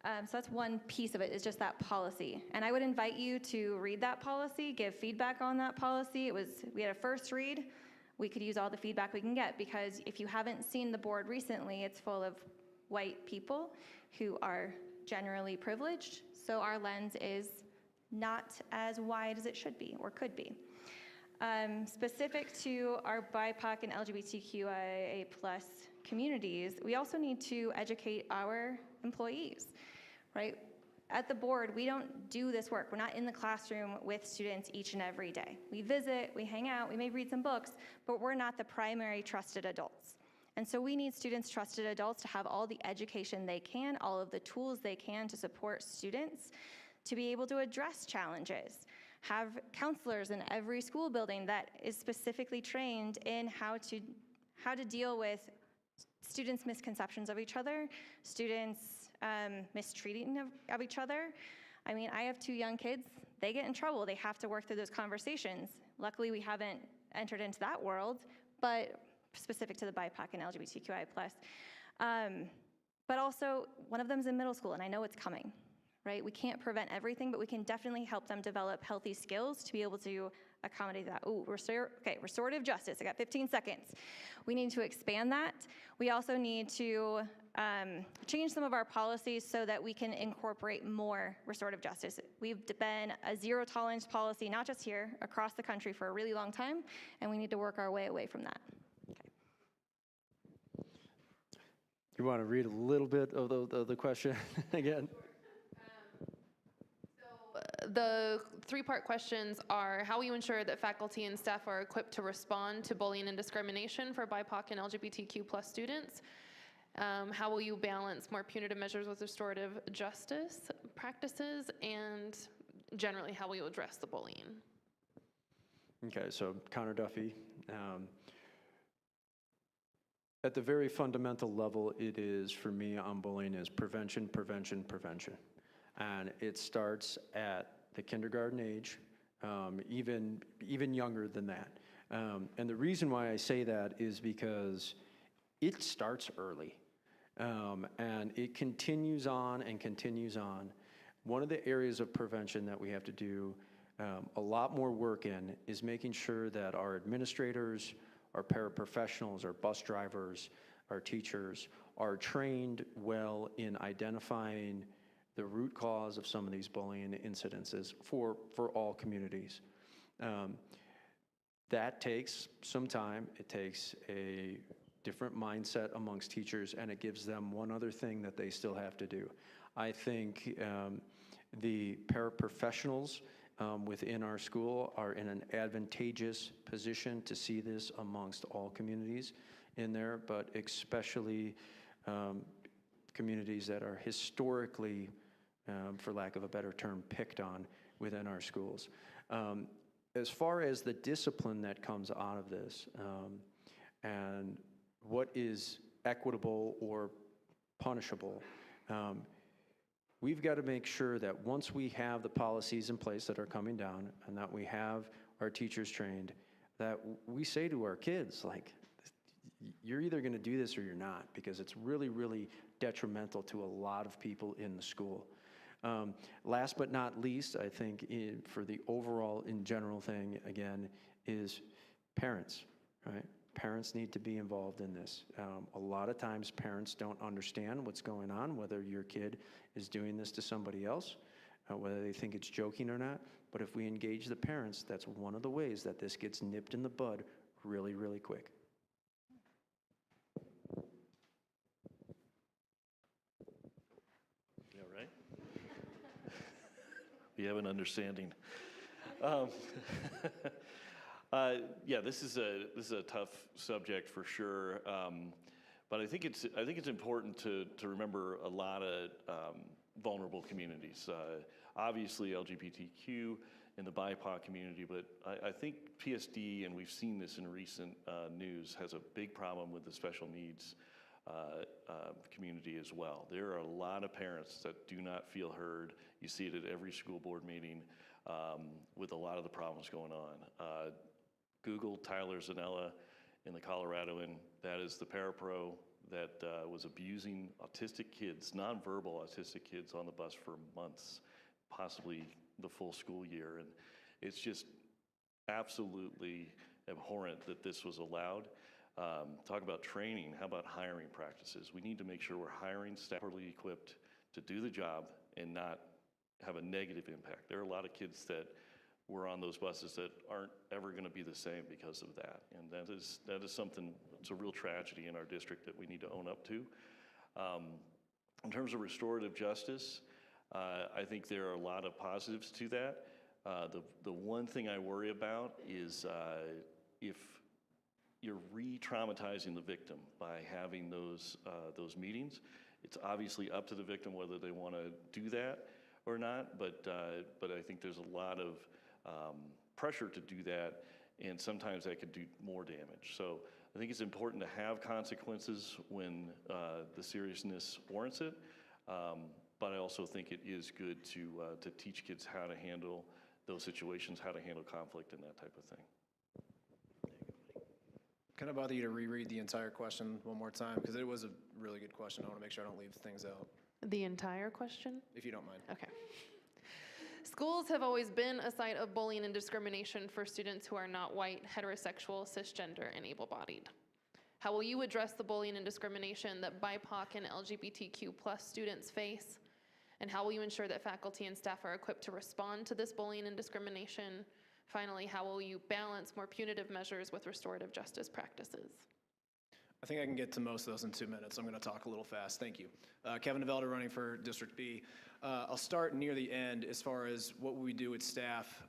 So that's one piece of it, is just that policy. And I would invite you to read that policy, give feedback on that policy. We had a first read. We could use all the feedback we can get, because if you haven't seen the board recently, it's full of white people who are generally privileged. So our lens is not as wide as it should be or could be. Specific to our BIPOC and LGBTQIA+ communities, we also need to educate our employees, right? At the board, we don't do this work. We're not in the classroom with students each and every day. We visit, we hang out, we may read some books, but we're not the primary trusted adults. And so we need students, trusted adults, to have all the education they can, all of the tools they can to support students, to be able to address challenges. Have counselors in every school building that is specifically trained in how to deal with students' misconceptions of each other, students mistreating of each other. I mean, I have 2 young kids. They get in trouble. They have to work through those conversations. Luckily, we haven't entered into that world, but specific to the BIPOC and LGBTQI+. But also, one of them's in middle school, and I know it's coming, right? We can't prevent everything, but we can definitely help them develop healthy skills to be able to accommodate that. Oh, restorative justice. I got 15 seconds. We need to expand that. We also need to change some of our policies so that we can incorporate more restorative justice. We've been a zero tolerance policy, not just here, across the country for a really long time, and we need to work our way away from that. Okay.
You want to read a little bit of the question again?
The 3-part questions are: how will you ensure that faculty and staff are equipped to respond to bullying and discrimination for BIPOC and LGBTQ+ students? How will you balance more punitive measures with restorative justice practices? And generally, how will you address the bullying?
Okay, so Connor Duffy. At the very fundamental level, it is, for me, on bullying, is prevention, prevention, prevention. And it starts at the kindergarten age, even younger than that. And the reason why I say that is because it starts early. And it continues on and continues on. One of the areas of prevention that we have to do a lot more work in is making sure that our administrators, our paraprofessionals, our bus drivers, our teachers are trained well in identifying the root cause of some of these bullying incidences for all communities. That takes some time. It takes a different mindset amongst teachers, and it gives them one other thing that they still have to do. I think the paraprofessionals within our school are in an advantageous position to see this amongst all communities in there, but especially communities that are historically, for lack of a better term, picked on within our schools. As far as the discipline that comes out of this, and what is equitable or punishable, we've got to make sure that once we have the policies in place that are coming down and that we have our teachers trained, that we say to our kids, like, you're either going to do this or you're not, because it's really, really detrimental to a lot of people in the school. Last but not least, I think for the overall in general thing, again, is parents, right? Parents need to be involved in this. A lot of times parents don't understand what's going on, whether your kid is doing this to somebody else, whether they think it's joking or not. But if we engage the parents, that's one of the ways that this gets nipped in the bud really, really quick.
Yeah, right? We have an understanding. Yeah, this is a tough subject for sure, but I think it's important to remember a lot of vulnerable communities. obviously LGBTQ and the BIPOC community, but I think PSD, and we've seen this in recent news, has a big problem with the special needs community as well. There are a lot of parents that do not feel heard. You see it at every school board meeting with a lot of the problems going on. Google Tyler Zanella in the Coloradoan, that is the parapro that was abusing autistic kids, nonverbal autistic kids on the bus for months, possibly the full school year. And it's just absolutely abhorrent that this was allowed. Talk about training, how about hiring practices? We need to make sure we're hiring staff properly equipped to do the job and not have a negative impact. There are a lot of kids that were on those buses that aren't ever going to be the same because of that. And that is something, it's a real tragedy in our district that we need to own up to. In terms of restorative justice, I think there are a lot of positives to that. The one thing I worry about is if you're re-traumatizing the victim by having those meetings. It's obviously up to the victim whether they want to do that or not, but I think there's a lot of pressure to do that, and sometimes that could do more damage. So I think it's important to have consequences when the seriousness warrants it, but I also think it is good to teach kids how to handle those situations, how to handle conflict and that type of thing.
Can I bother you to reread the entire question one more time? Because it was a really good question. I want to make sure I don't leave things out,
The entire question?
if you don't mind.
Okay. Schools have always been a site of bullying and discrimination for students who are not white, heterosexual, cisgender, and able-bodied. How will you address the bullying and discrimination that BIPOC and LGBTQ+ students face? And how will you ensure that faculty and staff are equipped to respond to this bullying and discrimination? Finally, how will you balance more punitive measures with restorative justice practices?
I think I can get to most of those in 2 minutes. I'm going to talk a little fast. Thank you. Kevin Nevelda, running for District B. I'll start near the end as far as what we do with staff.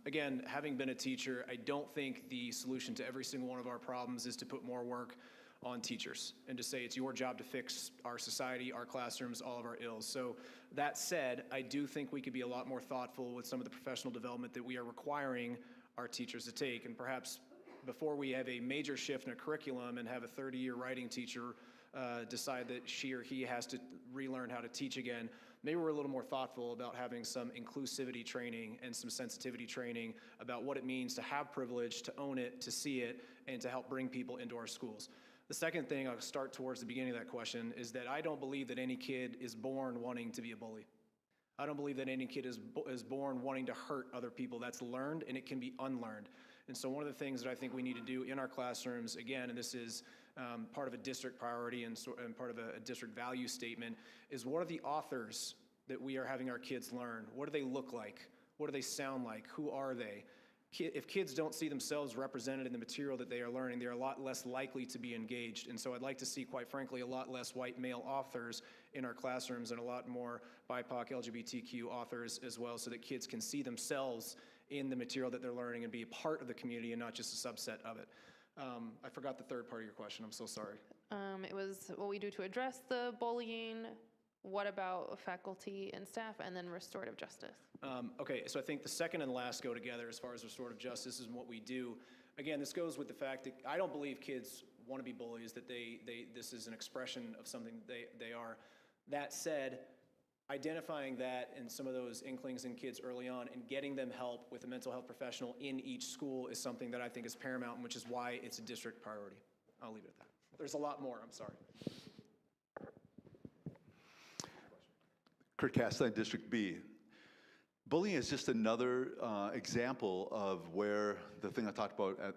Again, having been a teacher, I don't think the solution to every single one of our problems is to put more work on teachers and to say it's your job to fix our society, our classrooms, all of our ills. So that said, I do think we could be a lot more thoughtful with some of the professional development that we are requiring our teachers to take. And perhaps before we have a major shift in a curriculum and have a 30-year writing teacher decide that she or he has to relearn how to teach again, maybe we're a little more thoughtful about having some inclusivity training and some sensitivity training about what it means to have privilege, to own it, to see it, and to help bring people into our schools. The second thing, I'll start towards the beginning of that question, is that I don't believe that any kid is born wanting to be a bully. I don't believe that any kid is born wanting to hurt other people. That's learned, and it can be unlearned. And so one of the things that I think we need to do in our classrooms, again, and this is part of a district priority and part of a district value statement, is what are the authors that we are having our kids learn? What do they look like? What do they sound like? Who are they? If kids don't see themselves represented in the material that they are learning, they're a lot less likely to be engaged. And so I'd like to see, quite frankly, a lot less white male authors in our classrooms and a lot more BIPOC, LGBTQ authors as well, so that kids can see themselves in the material that they're learning and be a part of the community and not just a subset of it. I forgot the third part of your question. I'm so sorry.
It was what we do to address the bullying, what about faculty and staff, and then restorative justice.
Okay, so I think the second and last go together as far as restorative justice and what we do. Again, this goes with the fact that I don't believe kids want to be bullies, that this is an expression of something they are. That said, identifying that and some of those inklings in kids early on and getting them help with a mental health professional in each school is something that I think is paramount, which is why it's a district priority. I'll leave it at that. There's a lot more, I'm sorry.
Kurt Castine, District B. Bullying is just another example of where the thing I talked about at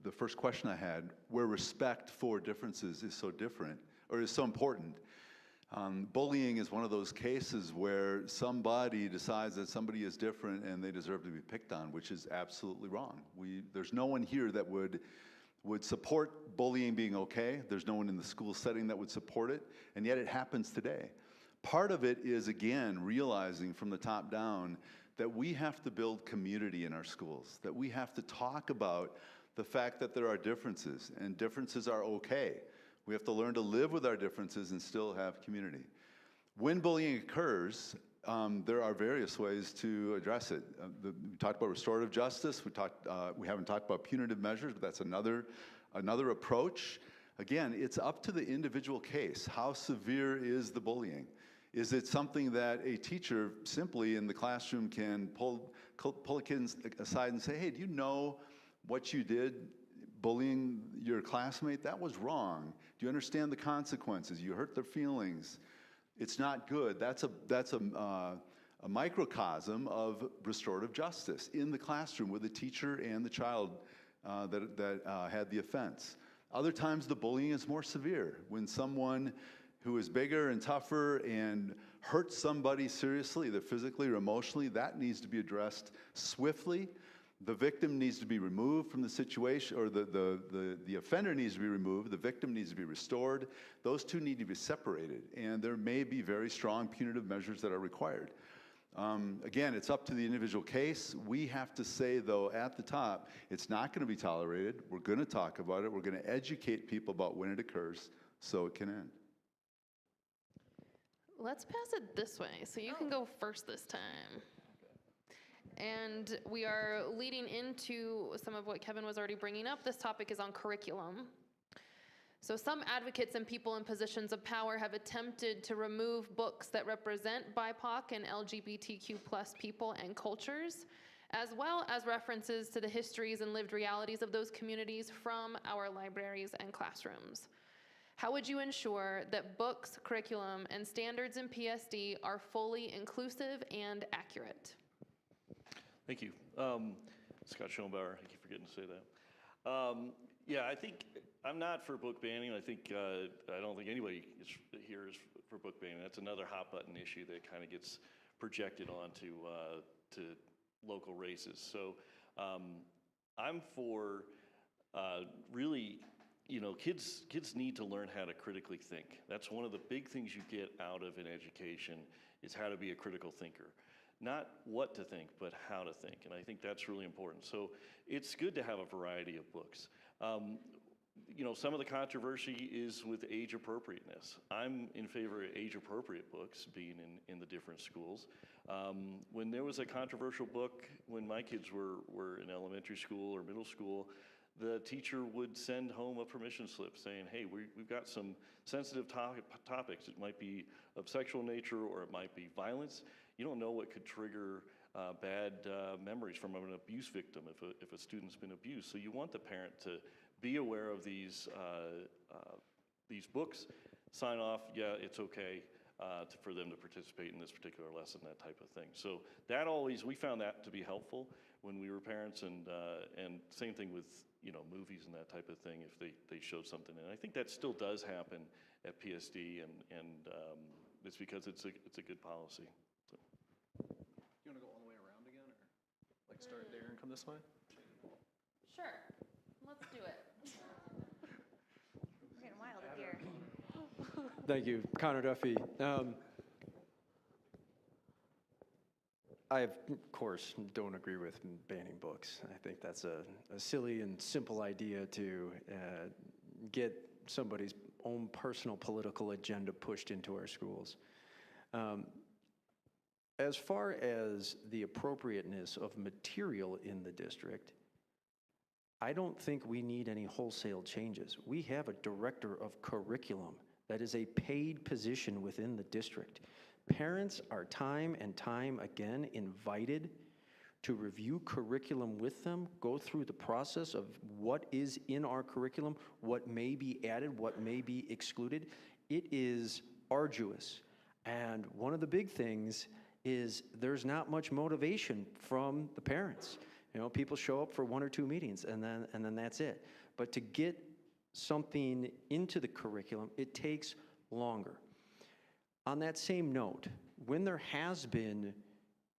the first question I had, where respect for differences is so different or is so important. Bullying is one of those cases where somebody decides that somebody is different and they deserve to be picked on, which is absolutely wrong. There's no one here that would support bullying being okay. There's no one in the school setting that would support it, and yet it happens today. Part of it is, again, realizing from the top down that we have to build community in our schools, that we have to talk about the fact that there are differences, and differences are okay. We have to learn to live with our differences and still have community. When bullying occurs, there are various ways to address it. We talked about restorative justice. We haven't talked about punitive measures, but that's another approach. Again, it's up to the individual case. How severe is the bullying? Is it something that a teacher simply in the classroom can pull a kid aside and say, hey, do you know what you did bullying your classmate? That was wrong. Do you understand the consequences? You hurt their feelings. It's not good. That's a microcosm of restorative justice in the classroom with the teacher and the child that had the offense. Other times the bullying is more severe. When someone who is bigger and tougher and hurts somebody seriously, either physically or emotionally, that needs to be addressed swiftly. The victim needs to be removed from the situation, or the offender needs to be removed, the victim needs to be restored. Those two need to be separated, and there may be very strong punitive measures that are required. Again, it's up to the individual case. We have to say, though, at the top, it's not going to be tolerated. We're going to talk about it. We're going to educate people about when it occurs so it can end.
Let's pass it this way, so you can go first this time. And we are leading into some of what Kevin was already bringing up. This topic is on curriculum. So some advocates and people in positions of power have attempted to remove books that represent BIPOC and LGBTQ+ people and cultures, as well as references to the histories and lived realities of those communities from our libraries and classrooms. How would you ensure that books, curriculum, and standards in PSD are fully inclusive and accurate?
Thank you. Scott Schoenbauer, I keep forgetting to say that. Yeah, I think I'm not for book banning. I don't think anybody here is for book banning. That's another hot button issue that kind of gets projected onto to local races. So I'm for really, kids need to learn how to critically think. That's one of the big things you get out of an education is how to be a critical thinker. Not what to think, but how to think. And I think that's really important. So it's good to have a variety of books. Some of the controversy is with age appropriateness. I'm in favor of age appropriate books being in the different schools. When there was a controversial book, when my kids were in elementary school or middle school, the teacher would send home a permission slip saying, hey, we've got some sensitive topics. It might be of sexual nature or it might be violence. You don't know what could trigger bad memories from an abuse victim if a student's been abused. So you want the parent to be aware of these books, sign off, yeah, it's okay for them to participate in this particular lesson, that type of thing. So we found that to be helpful when we were parents, and same thing with movies and that type of thing if they showed something. And I think that still does happen at PSD, and it's because it's a good policy. So.
You want to go all the way around again, or start there and come this way?
Sure, let's do it.
We're getting wild up here.
Thank you. Connor Duffy. I, of course, don't agree with banning books. I think that's a silly and simple idea to get somebody's own personal political agenda pushed into our schools. As far as the appropriateness of material in the district, I don't think we need any wholesale changes. We have a director of curriculum that is a paid position within the district. Parents are time and time again invited to review curriculum with them, go through the process of what is in our curriculum, what may be added, what may be excluded. It is arduous. And one of the big things is there's not much motivation from the parents. People show up for 1 or 2 meetings and then that's it. But to get something into the curriculum, it takes longer. On that same note, when there has been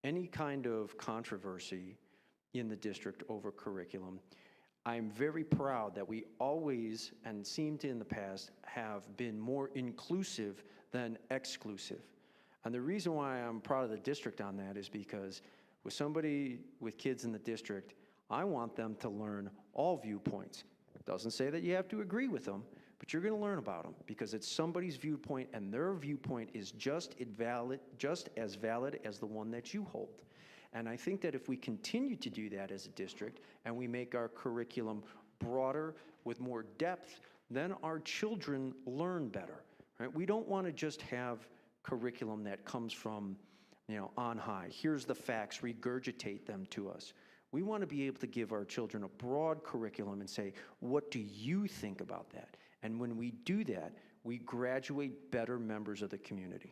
any kind of controversy in the district over curriculum, I'm very proud that we always, and seem to in the past, have been more inclusive than exclusive. And the reason why I'm proud of the district on that is because with somebody with kids in the district, I want them to learn all viewpoints. It doesn't say that you have to agree with them, but but you're going to learn about them because it's somebody's viewpoint, and their viewpoint is just as valid as the one that you hold. And I think that if we continue to do that as a district and we make our curriculum broader with more depth, then our children learn better, right? We don't want to just have curriculum that comes from, on high. Here's the facts, regurgitate them to us. We want to be able to give our children a broad curriculum and say, what do you think about that? And when we do that, we graduate better members of the community.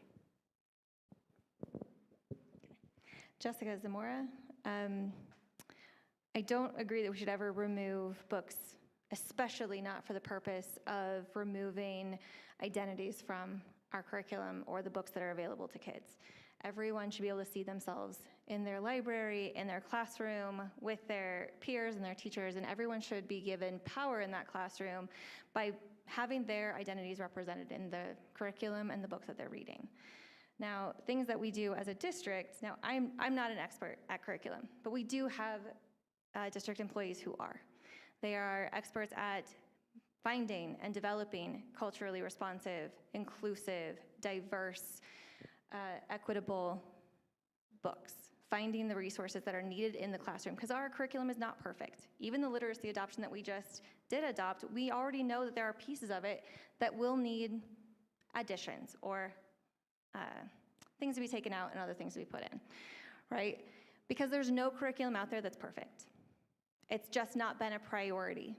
Jessica Zamora. I don't agree that we should ever remove books, especially not for the purpose of removing identities from our curriculum or the books that are available to kids. Everyone should be able to see themselves in their library, in their classroom, with their peers and their teachers, and everyone should be given power in that classroom by having their identities represented in the curriculum and the books that they're reading. Now, things that we do as a district, now I'm not an expert at curriculum, but we do have district employees who are. They are experts at finding and developing culturally responsive, inclusive, diverse, equitable books, finding the resources that are needed in the classroom, because our curriculum is not perfect. Even the literacy adoption that we just did adopt, we already know that there are pieces of it that will need additions or things to be taken out and other things to be put in, right? Because there's no curriculum out there that's perfect. It's just not been a priority.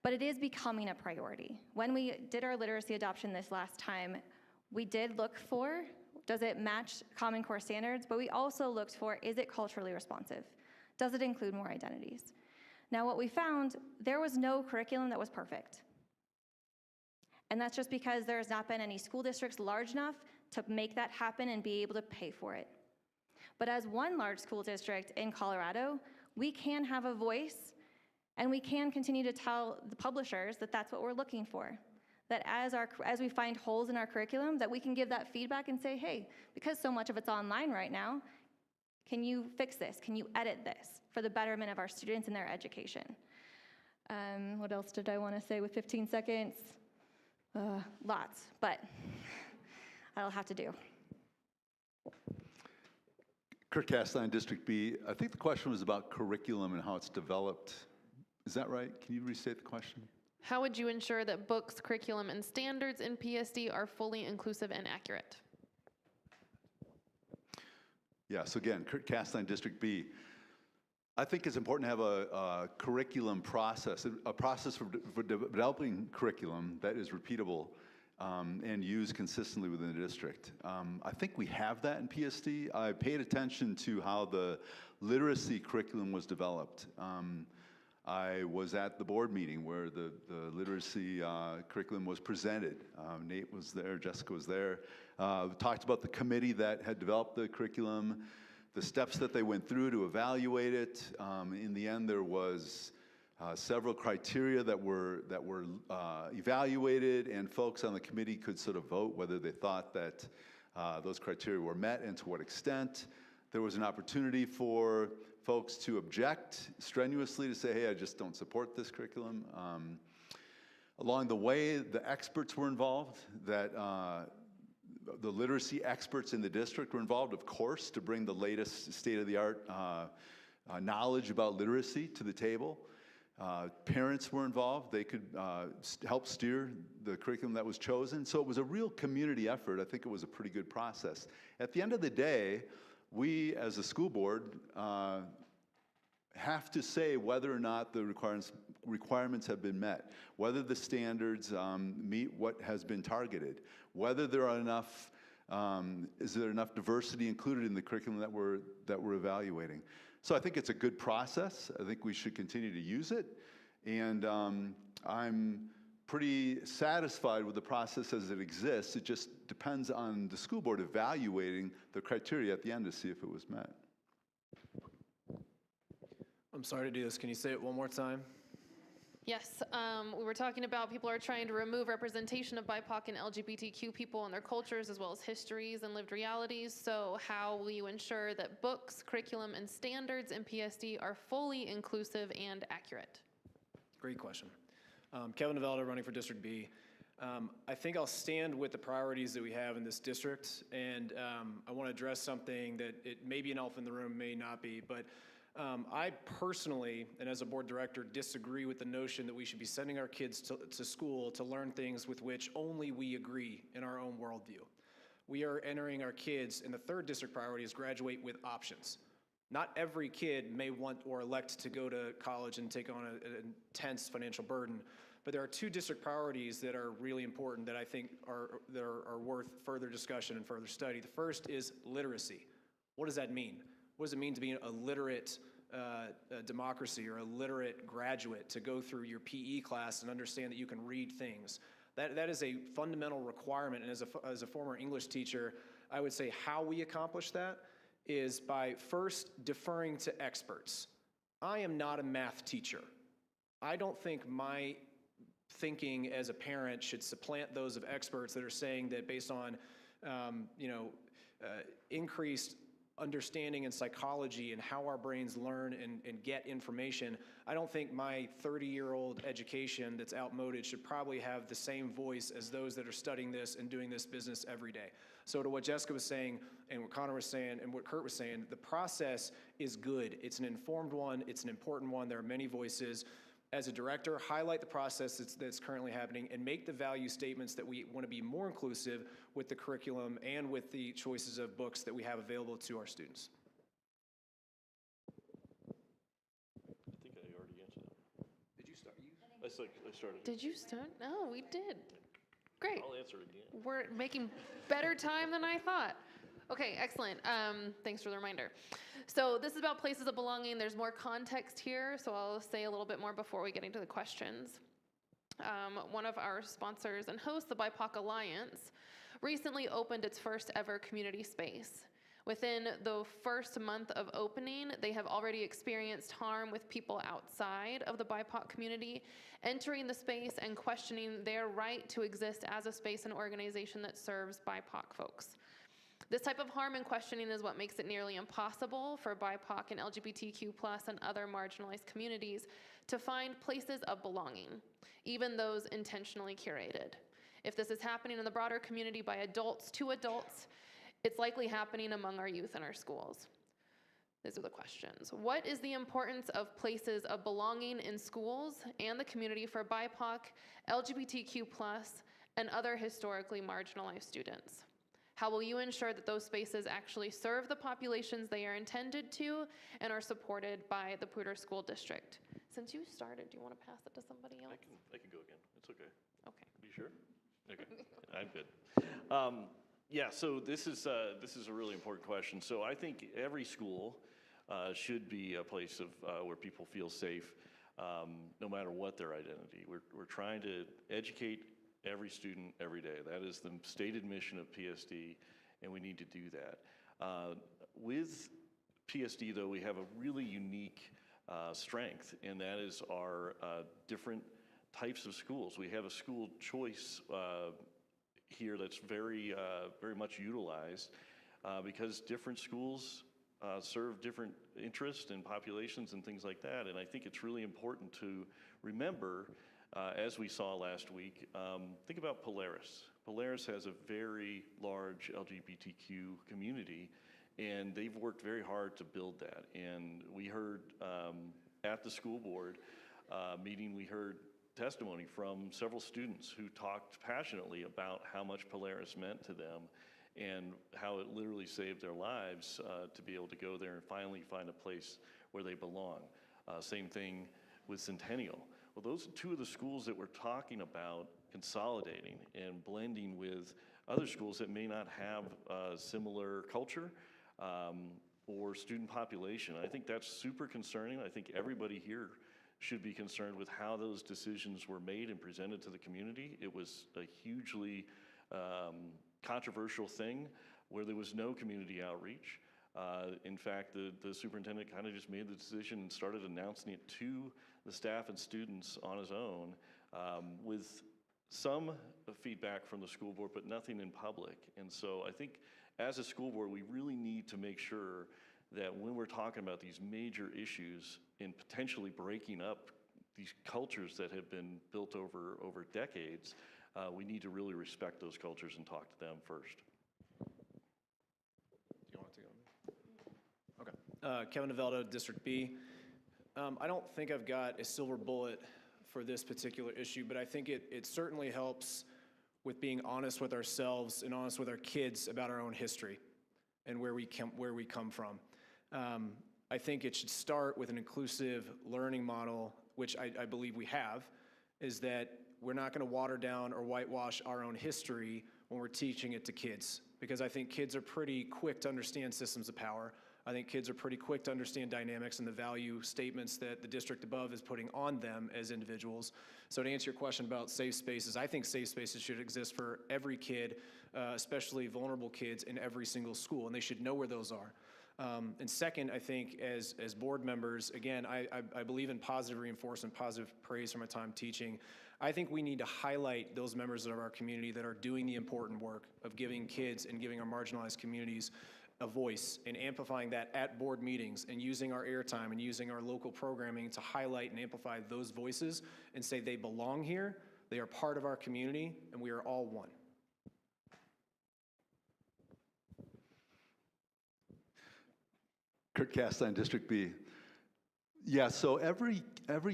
But it is becoming a priority. When we did our literacy adoption this last time, we did look for, does it match Common Core standards? But we also looked for, is it culturally responsive? Does it include more identities? Now what we found, there was no curriculum that was perfect. And that's just because there's not been any school districts large enough to make that happen and be able to pay for it. But as one large school district in Colorado, we can have a voice and we can continue to tell the publishers that that's what we're looking for. That as we find holes in our curriculum, that we can give that feedback and say, hey, because so much of it's online right now, can you fix this? Can you edit this for the betterment of our students and their education? What else did I want to say with 15 seconds? Lots, but I'll have to do.
Kurt Castine, District B. I think the question was about curriculum and how it's developed. Is that right? Can you restate the question?
How would you ensure that books, curriculum, and standards in PSD are fully inclusive and accurate?
Yeah, so again, Kurt Castine, District B. I think it's important to have a curriculum process, a process for developing curriculum that is repeatable and used consistently within the district. I think we have that in PSD. I paid attention to how the literacy curriculum was developed. I was at the board meeting where the literacy curriculum was presented. Nate was there, Jessica was there. We talked about the committee that had developed the curriculum, the steps that they went through to evaluate it. In the end, there was several criteria that were evaluated, and folks on the committee could sort of vote whether they thought that those criteria were met and to what extent. There was an opportunity for folks to object strenuously, to say, hey, I just don't support this curriculum. Along the way, the experts were involved, that the literacy experts in the district were involved, of course, to bring the latest state-of-the-art knowledge about literacy to the table. Parents were involved. They could help steer the curriculum that was chosen. So it was a real community effort. I think it was a pretty good process. At the end of the day, we, as a school board, have to say whether or not the requirements have been met, whether the standards meet what has been targeted, whether there are enough, is there enough diversity included in the curriculum that we're evaluating. So I think it's a good process. I think we should continue to use it. And I'm pretty satisfied with the process as it exists. It just depends on the school board evaluating the criteria at the end to see if it was met.
I'm sorry to do this. Can you say it one more time?
Yes, we were talking about people are trying to remove representation of BIPOC and LGBTQ people and their cultures as well as histories and lived realities. So how will you ensure that books, curriculum, and standards in PSD are fully inclusive and accurate?
Great question. Kevin Novelda, running for District B. I think I'll stand with the priorities that we have in this district, and I want to address something that it may be an elephant in the room, may not be, but I personally, and as a board director, disagree with the notion that we should be sending our kids to school to learn things with which only we agree in our own worldview. We are entering our kids, and the third district priority is graduate with options. Not every kid may want or elect to go to college and take on an intense financial burden, but there are two district priorities that are really important that I think are worth further discussion and further study. The first is literacy. What does that mean? What does it mean to be a literate democracy or a literate graduate, to go through your PE class and understand that you can read things? That is a fundamental requirement, and as a former English teacher, I would say how we accomplish that is by first deferring to experts. I am not a math teacher. I don't think my thinking as a parent should supplant those of experts that are saying that based on increased understanding in psychology and how our brains learn and get information, I don't think my 30-year-old education that's outmoded should probably have the same voice as those that are studying this and doing this business every day. So to what Jessica was saying and what Connor was saying and what Kurt was saying, the process is good. It's an informed one. It's an important one. There are many voices. As a director, highlight the process that's currently happening and make the value statements that we want to be more inclusive with the curriculum and with the choices of books that we have available to our students.
I think I already answered that.
Did you start?
I started.
Did you start? No, we did. Great.
I'll answer it again.
We're making better time than I thought. Okay, excellent. Thanks for the reminder. So this is about places of belonging. There's more context here, so I'll say a little bit more before we get into the questions. One of our sponsors and hosts, the BIPOC Alliance, recently opened its first ever community space. Within the first month of opening, they have already experienced harm with people outside of the BIPOC community entering the space and questioning their right to exist as a space and organization that serves BIPOC folks. This type of harm and questioning is what makes it nearly impossible for BIPOC and LGBTQ+ and other marginalized communities to find places of belonging, even those intentionally curated. If this is happening in the broader community by adults to adults, it's likely happening among our youth in our schools. These are the questions. What is the importance of places of belonging in schools and the community for BIPOC, LGBTQ+, and other historically marginalized students? How will you ensure that those spaces actually serve the populations they are intended to and are supported by the Poudre School District? Since you started, do you want to pass it to somebody else?
I can go again. It's okay.
Okay.
You sure? Okay. I'm good. Yeah, so this is a really important question. So I think every school should be a place of where people feel safe, no matter what their identity. We're trying to educate every student every day. That is the stated mission of PSD, and we need to do that. With PSD, though, we have a really unique strength, and that is our different types of schools. We have a school choice here that's very much utilized because different schools serve different interests and populations and things like that. And I think it's really important to remember, as we saw last week, think about Polaris. Polaris has a very large LGBTQ community, and they've worked very hard to build that. And we heard at the school board meeting, we heard testimony from several students who talked passionately about how much Polaris meant to them and how it literally saved their lives to be able to go there and finally find a place where they belong. Same thing with Centennial. Well, those are two of the schools that we're talking about consolidating and blending with other schools that may not have a similar culture or student population. I think that's super concerning. I think everybody here should be concerned with how those decisions were made and presented to the community. It was a hugely controversial thing where there was no community outreach. In fact, the superintendent kind of just made the decision and started announcing it to the staff and students on his own with some feedback from the school board, but nothing in public. And so I think as a school board, we really need to make sure that when we're talking about these major issues and potentially breaking up these cultures that have been built over decades, we need to really respect those cultures and talk to them first.
Do you want to take it on? Okay. Kevin Novelda, District B. I don't think I've got a silver bullet for this particular issue, but I think it certainly helps with being honest with ourselves and honest with our kids about our own history and where we come from. I think it should start with an inclusive learning model, which I believe we have, is that we're not going to water down or whitewash our own history when we're teaching it to kids, because I think kids are pretty quick to understand systems of power. I think kids are pretty quick to understand dynamics and the value statements that the district above is putting on them as individuals. So to answer your question about safe spaces, I think safe spaces should exist for every kid, especially vulnerable kids in every single school, and they should know where those are. And second, I think as board members, again, I believe in positive reinforcement, positive praise from my time teaching. I think we need to highlight those members of our community that are doing the important work of giving kids and giving our marginalized communities a voice and amplifying that at board meetings and using our airtime and using our local programming to highlight and amplify those voices and say they belong here, they are part of our community, and we are all one.
Kurt Castine, District B. Yeah, so every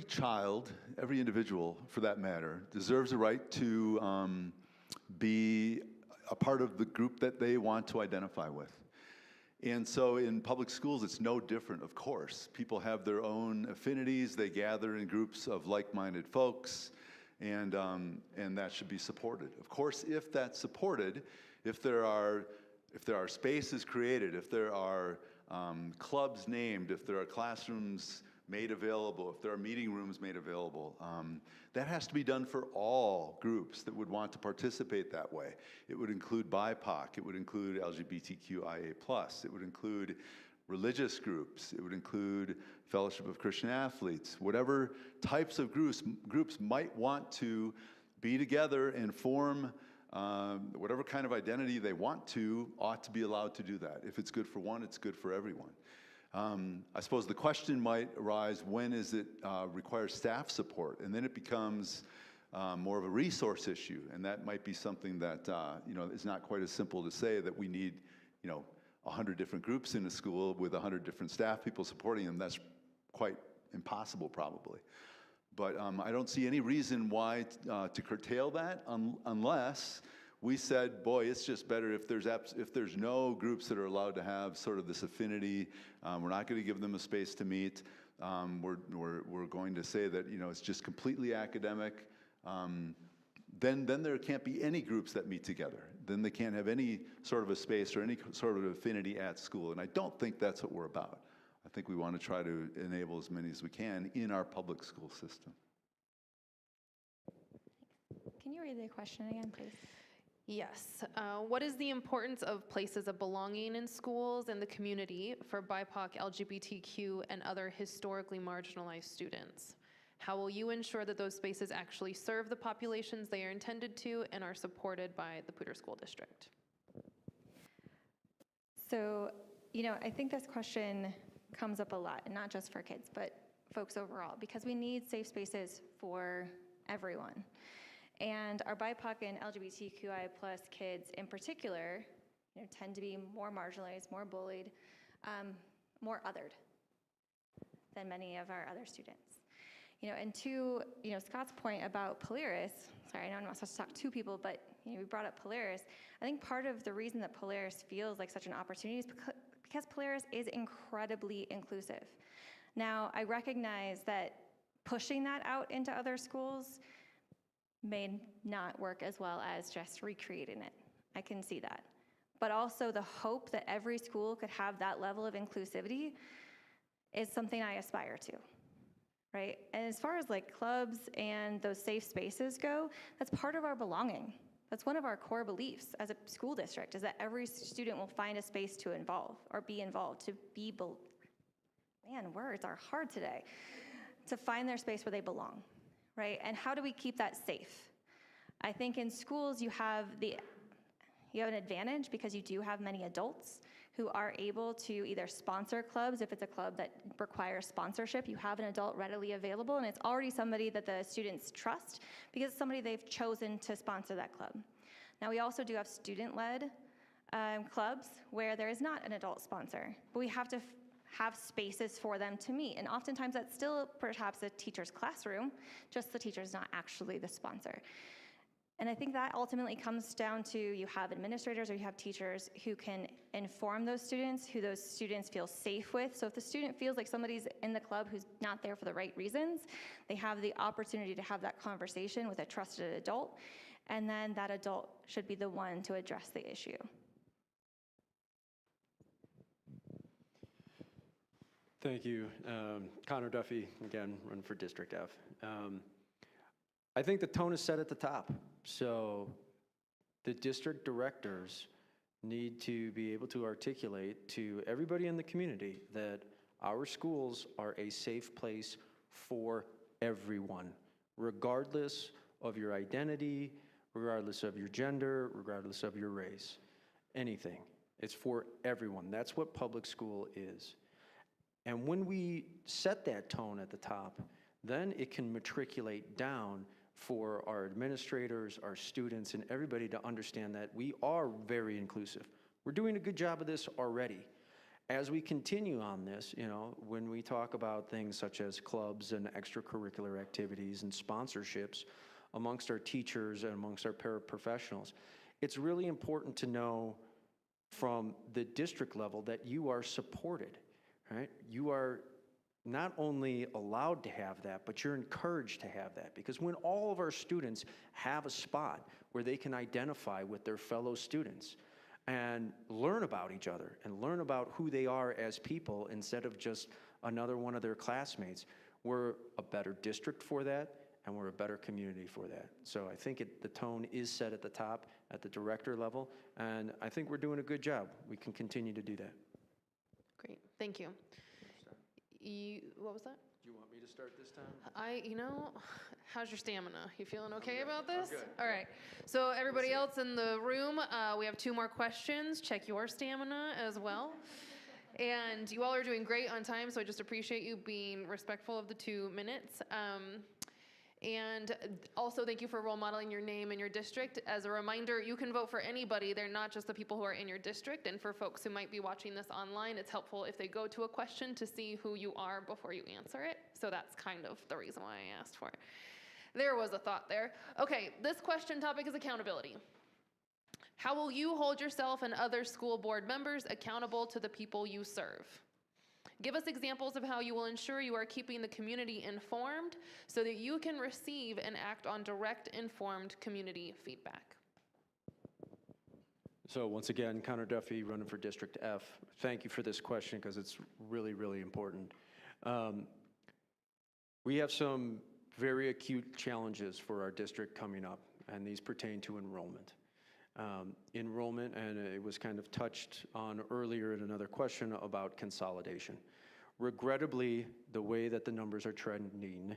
child, every individual for that matter, deserves a right to be a part of the group that they want to identify with. And so in public schools, it's no different, of course. People have their own affinities. They gather in groups of like-minded folks, and that should be supported. Of course, if that's supported, if there are spaces created, if there are clubs named, if there are classrooms made available, if there are meeting rooms made available, that has to be done for all groups that would want to participate that way. It would include BIPOC, it would include LGBTQIA+, it would include religious groups, it would include Fellowship of Christian Athletes, whatever types of groups might want to be together and form whatever kind of identity they want to, ought to be allowed to do that. If it's good for one, it's good for everyone. I suppose the question might arise, when is it requires staff support? And then it becomes more of a resource issue, and that might be something that is not quite as simple to say that we need 100 different groups in a school with 100 different staff people supporting them. That's quite impossible probably. But I don't see any reason why to curtail that unless we said, boy, it's just better if there's no groups that are allowed to have sort of this affinity. We're not going to give them a space to meet. We're going to say that it's just completely academic. Then there can't be any groups that meet together. Then they can't have any sort of a space or any sort of affinity at school. And I don't think that's what we're about. I think we want to try to enable as many as we can in our public school system.
Can you read the question again, please?
Yes. What is the importance of places of belonging in schools and the community for BIPOC, LGBTQ, and other historically marginalized students? How will you ensure that those spaces actually serve the populations they are intended to and are supported by the Poudre School District?
So, I think this question comes up a lot, and not just for kids, but folks overall, because we need safe spaces for everyone. And our BIPOC and LGBTQI+ kids in particular, tend to be more marginalized, more bullied, more othered than many of our other students. And to Scott's point about Polaris, sorry, I know I'm not supposed to talk to people, but we brought up Polaris. I think part of the reason that Polaris feels like such an opportunity is because Polaris is incredibly inclusive. Now, I recognize that pushing that out into other schools may not work as well as just recreating it. I can see that. But also the hope that every school could have that level of inclusivity is something I aspire to, right? And as far as clubs and those safe spaces go, that's part of our belonging. That's one of our core beliefs as a school district, is that every student will find a space to involve or be involved, to be, man, words are hard today, to find their space where they belong. Right? And how do we keep that safe? I think in schools you have an advantage because you do have many adults who are able to either sponsor clubs. If it's a club that requires sponsorship, you have an adult readily available, and it's already somebody that the students trust because it's somebody they've chosen to sponsor that club. Now, we also do have student-led clubs where there is not an adult sponsor, but we have to have spaces for them to meet. And oftentimes that's still perhaps a teacher's classroom, just the teacher's not actually the sponsor. And I think that ultimately comes down to you have administrators or you have teachers who can inform those students, who those students feel safe with. So if the student feels like somebody's in the club who's not there for the right reasons, they have the opportunity to have that conversation with a trusted adult, and then that adult should be the one to address the issue.
Thank you. Connor Duffy, again, running for District F. I think the tone is set at the top. So the district directors need to be able to articulate to everybody in the community that our schools are a safe place for everyone, regardless of your identity, regardless of your gender, regardless of your race, anything. It's for everyone. That's what public school is. And when we set that tone at the top, then it can matriculate down for our administrators, our students, and everybody to understand that we are very inclusive. We're doing a good job of this already. As we continue on this, when we talk about things such as clubs and extracurricular activities and sponsorships amongst our teachers and amongst our paraprofessionals, it's really important to know from the district level that you are supported, right? You are not only allowed to have that, but you're encouraged to have that. Because when all of our students have a spot where they can identify with their fellow students and learn about each other and learn about who they are as people instead of just another one of their classmates, we're a better district for that, and we're a better community for that. So I think the tone is set at the top, at the director level, and I think we're doing a good job. We can continue to do that.
Great, thank you. What was that?
Do you want me to start this time?
How's your stamina? You feeling okay about
I'm
this?
good.
All right. So everybody else in the room, we have 2 more questions. Check your stamina as well. And you all are doing great on time, so I just appreciate you being respectful of the 2 minutes. And also, thank you for role modeling your name and your district. As a reminder, you can vote for anybody. They're not just the people who are in your district. And for folks who might be watching this online, it's helpful if they go to a question to see who you are before you answer it. So that's kind of the reason why I asked for it. There was a thought there. Okay, this question topic is accountability. How will you hold yourself and other school board members accountable to the people you serve? Give us examples of how you will ensure you are keeping the community informed so that you can receive and act on direct, informed community feedback.
So once again, Connor Duffy, running for District F. Thank you for this question because it's really, really important. We have some very acute challenges for our district coming up, and these pertain to enrollment. Enrollment, and it was kind of touched on earlier in another question about consolidation. Regrettably, the way that the numbers are trending,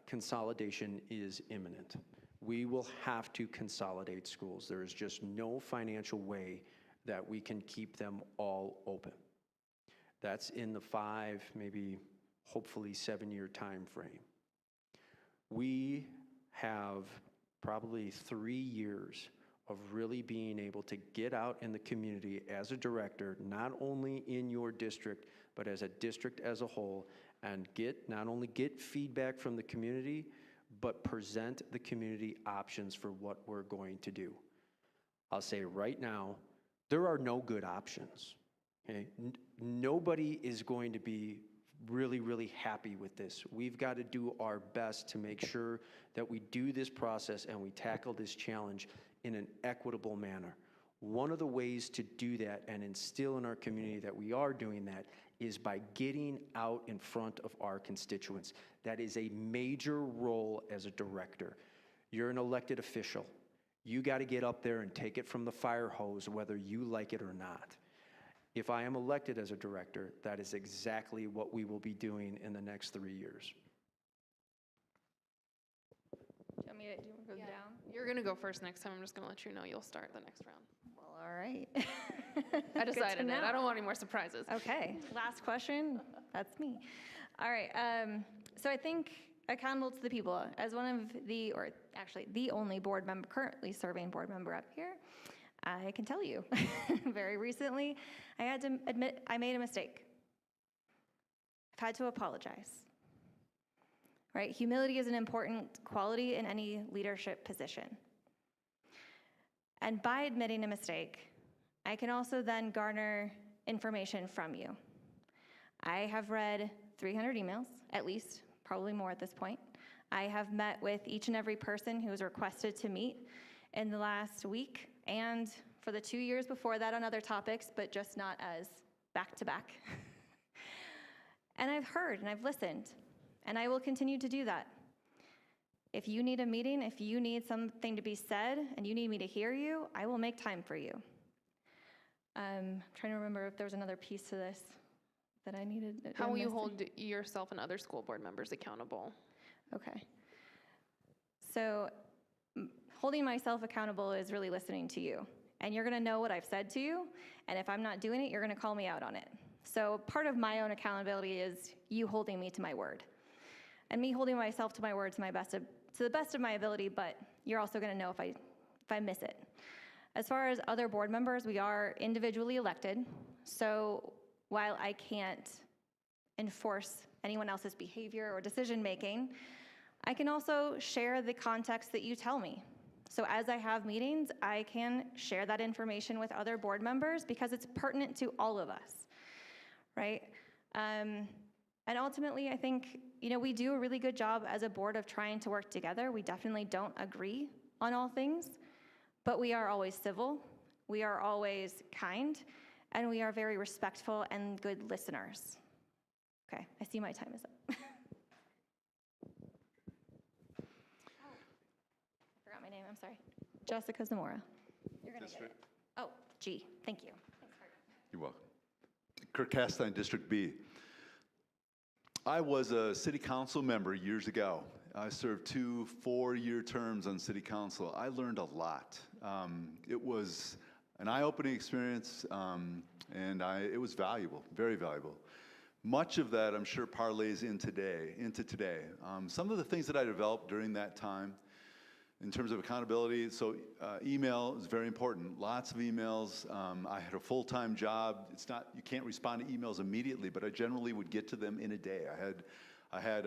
consolidation is imminent. We will have to consolidate schools. There is just no financial way that we can keep them all open. That's in the 5, maybe hopefully 7-year time frame. We have probably 3 years of really being able to get out in the community as a director, not only in your district, but as a district as a whole, and not only get feedback from the community, but present the community options for what we're going to do. I'll say right now, there are no good options. Okay? Nobody is going to be really, really happy with this. We've got to do our best to make sure that we do this process and we tackle this challenge in an equitable manner. One of the ways to do that and instill in our community that we are doing that is by getting out in front of our constituents. That is a major role as a director. You're an elected official. You got to get up there and take it from the fire hose, whether you like it or not. If I am elected as a director, that is exactly what we will be doing in the next 3 years.
Do you want me to go down?
You're going to go first next time. I'm just going to let you know you'll start the next round.
Well, all right.
I
Good to
decided it.
know.
I don't want any more surprises.
Okay, last question. That's me. All right. So I think accountable to the people, as one of the, or actually the only board member, currently serving board member up here, I can tell you, very recently, I had to admit I made a mistake. I've had to apologize. Right? Humility is an important quality in any leadership position. And by admitting a mistake, I can also then garner information from you. I have read 300 emails, at least, probably more at this point. I have met with each and every person who was requested to meet in the last week and for the 2 years before that on other topics, but just not as back-to-back. And I've heard and I've listened, and I will continue to do that. If you need a meeting, if you need something to be said, and you need me to hear you, I will make time for you. I'm trying to remember if there was another piece to this that I needed.
How will you
missing?
hold yourself and other school board members accountable?
Okay. So holding myself accountable is really listening to you. And you're going to know what I've said to you. And if I'm not doing it, you're going to call me out on it. So part of my own accountability is you holding me to my word. And me holding myself to my word to the best of my ability, but you're also going to know if I miss it. As far as other board members, we are individually elected. So while I can't enforce anyone else's behavior or decision making, I can also share the context that you tell me. So as I have meetings, I can share that information with other board members because it's pertinent to all of us, right? And ultimately, I think, we do a really good job as a board of trying to work together. We definitely don't agree on all things, but we are always civil, we are always kind, and we are very respectful and good listeners. Okay, I see my time is up. I forgot my name, I'm sorry. Jessica Zamora. You're gonna get it. Oh, G, thank you.
You're welcome. Kirk Castine, District B. I was a city council member years ago. I served 2 4-year terms on city council. I learned a lot. It was an eye-opening experience, and it was valuable, very valuable. Much of that, I'm sure, parlays into today. Some of the things that I developed during that time, in terms of accountability, so email is very important. Lots of emails. I had a full-time job. You can't respond to emails immediately, but I generally would get to them in a day. I had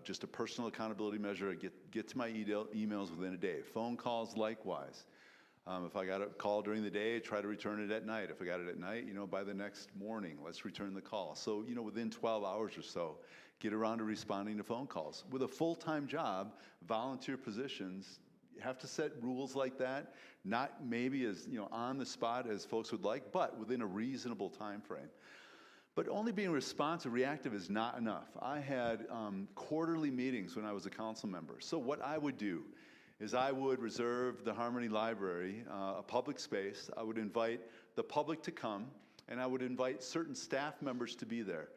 just a personal accountability measure. I get to my emails within a day. Phone calls, likewise. If I got a call during the day, try to return it at night. If I got it at night, by the next morning, let's return the call. So, within 12 hours or so, get around to responding to phone calls. With a full-time job, volunteer positions, you have to set rules like that, not maybe as on the spot as folks would like, but within a reasonable time frame. But only being responsive, reactive is not enough. I had quarterly meetings when I was a council member. So what I would do is I would reserve the Harmony Library, a public space. I would invite the public to come, and I would invite certain staff members to be there.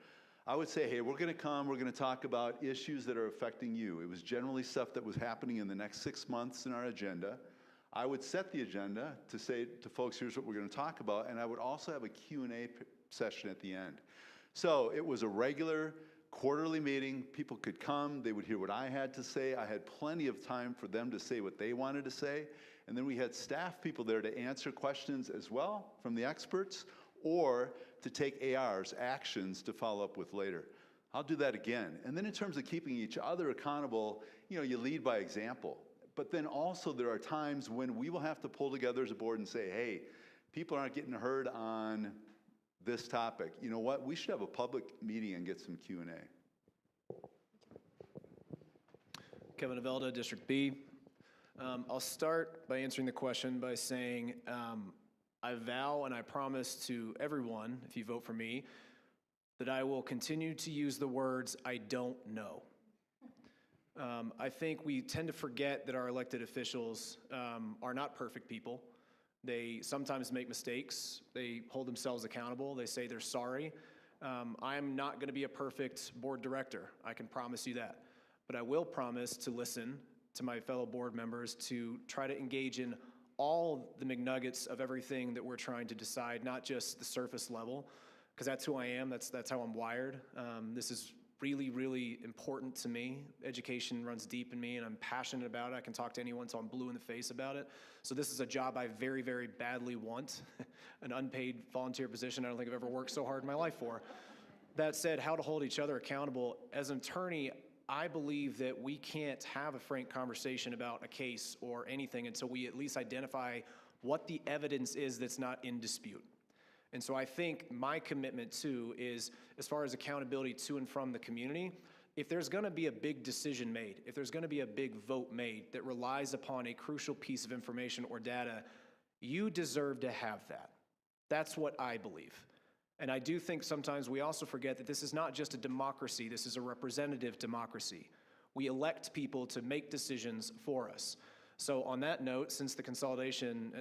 I would say, hey, we're going to come, we're going to talk about issues that are affecting you. It was generally stuff that was happening in the next 6 months in our agenda. I would set the agenda to say to folks, here's what we're going to talk about, and I would also have a Q&A session at the end. So it was a regular quarterly meeting. People could come, they would hear what I had to say. I had plenty of time for them to say what they wanted to say, and then we had staff people there to answer questions as well from the experts, or to take ARs, actions, to follow up with later. I'll do that again. And then in terms of keeping each other accountable, you lead by example. But then also there are times when we will have to pull together as a board and say, hey, people aren't getting heard on this topic. You know what? We should have a public meeting and get some Q&A.
Kevin Avelda, District B. I'll start by answering the question by saying, I vow and I promise to everyone, if you vote for me, that I will continue to use the words, I don't know. I think we tend to forget that our elected officials are not perfect people. They sometimes make mistakes. They hold themselves accountable. They say they're sorry. I'm not going to be a perfect board director. I can promise you that. But I will promise to listen to my fellow board members, to try to engage in all the McNuggets of everything that we're trying to decide, not just the surface level, because that's who I am, that's how I'm wired. This is really, really important to me. Education runs deep in me, and I'm passionate about it. I can talk to anyone till I'm blue in the face about it. So this is a job I very, very badly want, an unpaid volunteer position I don't think I've ever worked so hard in my life for. That said, how to hold each other accountable. As an attorney, I believe that we can't have a frank conversation about a case or anything until we at least identify what the evidence is that's not in dispute. And so I think my commitment too is, as far as accountability to and from the community, if there's gonna be a big decision made, if there's gonna be a big vote made that relies upon a crucial piece of information or data, you deserve to have that. That's what I believe. And I do think sometimes we also forget that this is not just a democracy, this is a representative democracy. We elect people to make decisions for us. So on that note, since the consolidation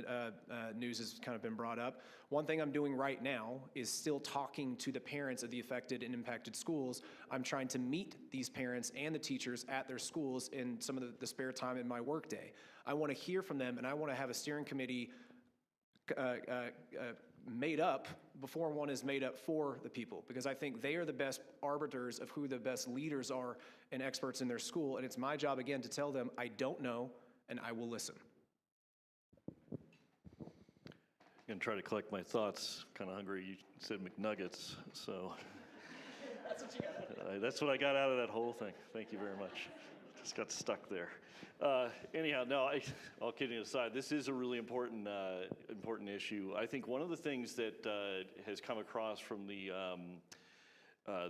news has kind of been brought up, one thing I'm doing right now is still talking to the parents of the affected and impacted schools. I'm trying to meet these parents and the teachers at their schools in some of the spare time in my workday. I want to hear from them, and I want to have a steering committee made up before one is made up for the people, because I think they are the best arbiters of who the best leaders are and experts in their school, and it's my job, again, to tell them, I don't know, and I will listen.
I'm going to try to collect my thoughts. Kind of hungry. You said McNuggets, so. That's what you got. That's what I got out of that whole thing. Thank you very much. Just got stuck there. Anyhow, no, all kidding aside, this is a really important issue. I think one of the things that has come across from the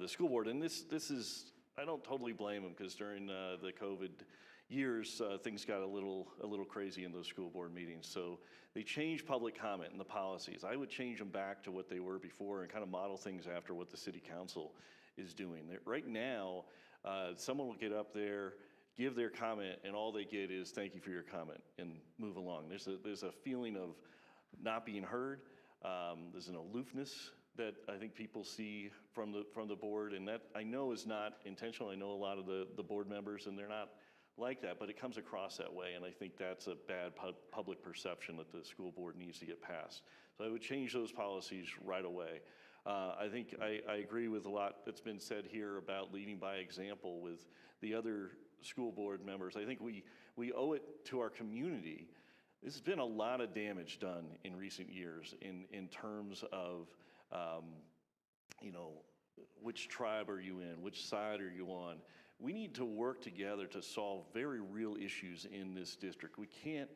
school board, and this is, I don't totally blame them, because during the COVID years, things got a little crazy in those school board meetings. So they changed public comment and the policies. I would change them back to what they were before and kind of model things after what the city council is doing. Right now, someone will get up there, give their comment, and all they get is thank you for your comment and move along. There's a feeling of not being heard. There's an aloofness that I think people see from the board, and that I know is not intentional. I know a lot of the board members, and they're not like that, but it comes across that way, and I think that's a bad public perception that the school board needs to get past. So I would change those policies right away. I think I agree with a lot that's been said here about leading by example with the other school board members. I think we owe it to our community. There's been a lot of damage done in recent years in terms of, which tribe are you in? Which side are you on? We need to work together to solve very real issues in this district. We can't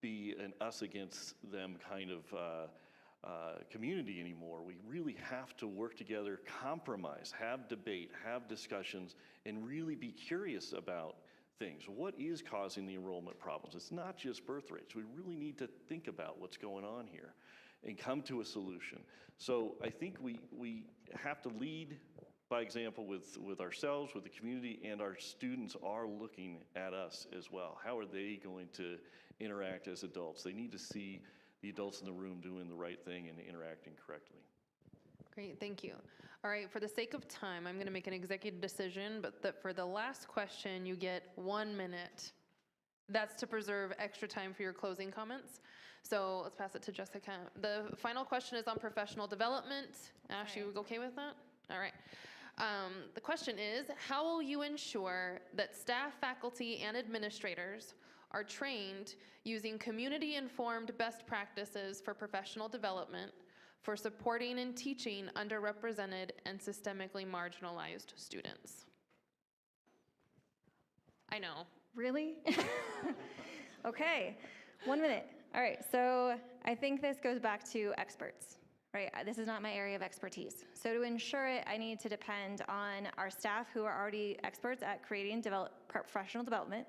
be an us against them kind of community anymore. We really have to work together, compromise, have debate, have discussions, and really be curious about things. What is causing the enrollment problems? It's not just birth rates. We really need to think about what's going on here and come to a solution. So I think we have to lead by example with ourselves, with the community, and our students are looking at us as well. How are they going to interact as adults? They need to see the adults in the room doing the right thing and interacting correctly.
Great, thank you. All right, for the sake of time, I'm going to make an executive decision, but for the last question, you get 1 minute. That's to preserve extra time for your closing comments. So let's pass it to Jessica. The final question is on professional development. Ash, you okay with that? All right. The question is, how will you ensure that staff, faculty, and administrators are trained using community-informed best practices for professional development for supporting and teaching underrepresented and systemically marginalized students? I know.
Really? Okay, 1 minute. All right, so I think this goes back to experts, right? This is not my area of expertise. So to ensure it, I need to depend on our staff who are already experts at creating professional development.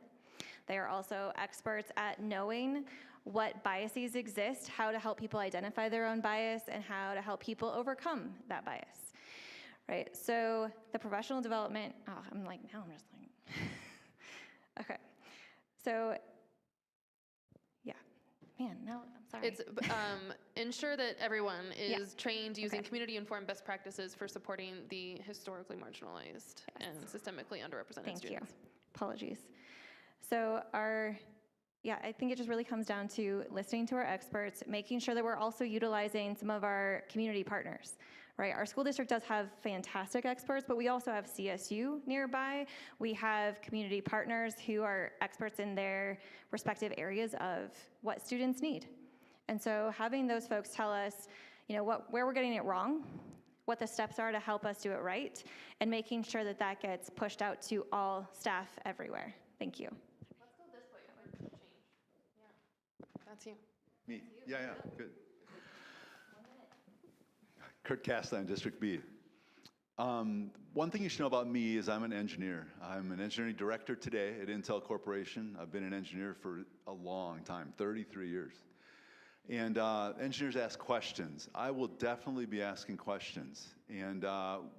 They are also experts at knowing what biases exist, how to help people identify their own bias, and how to help people overcome that bias, right? So the professional development, I'm just like, okay. So, yeah, man, no, I'm sorry.
It's ensure that everyone is trained using community-informed best practices for supporting the historically marginalized and systemically underrepresented students.
Thank you. Apologies. So our Yeah, I think it just really comes down to listening to our experts, making sure that we're also utilizing some of our community partners, right? Our school district does have fantastic experts, but we also have CSU nearby. We have community partners who are experts in their respective areas of what students need. And so having those folks tell us, where we're getting it wrong, what the steps are to help us do it right, and making sure that that gets pushed out to all staff everywhere. Thank you.
Let's go this way. Change. Yeah. That's you.
Me? Yeah, good. Kurt Castine, District B. One thing you should know about me is I'm an engineer. I'm an engineering director today at Intel Corporation. I've been an engineer for a long time, 33 years. And engineers ask questions. I will definitely be asking questions. And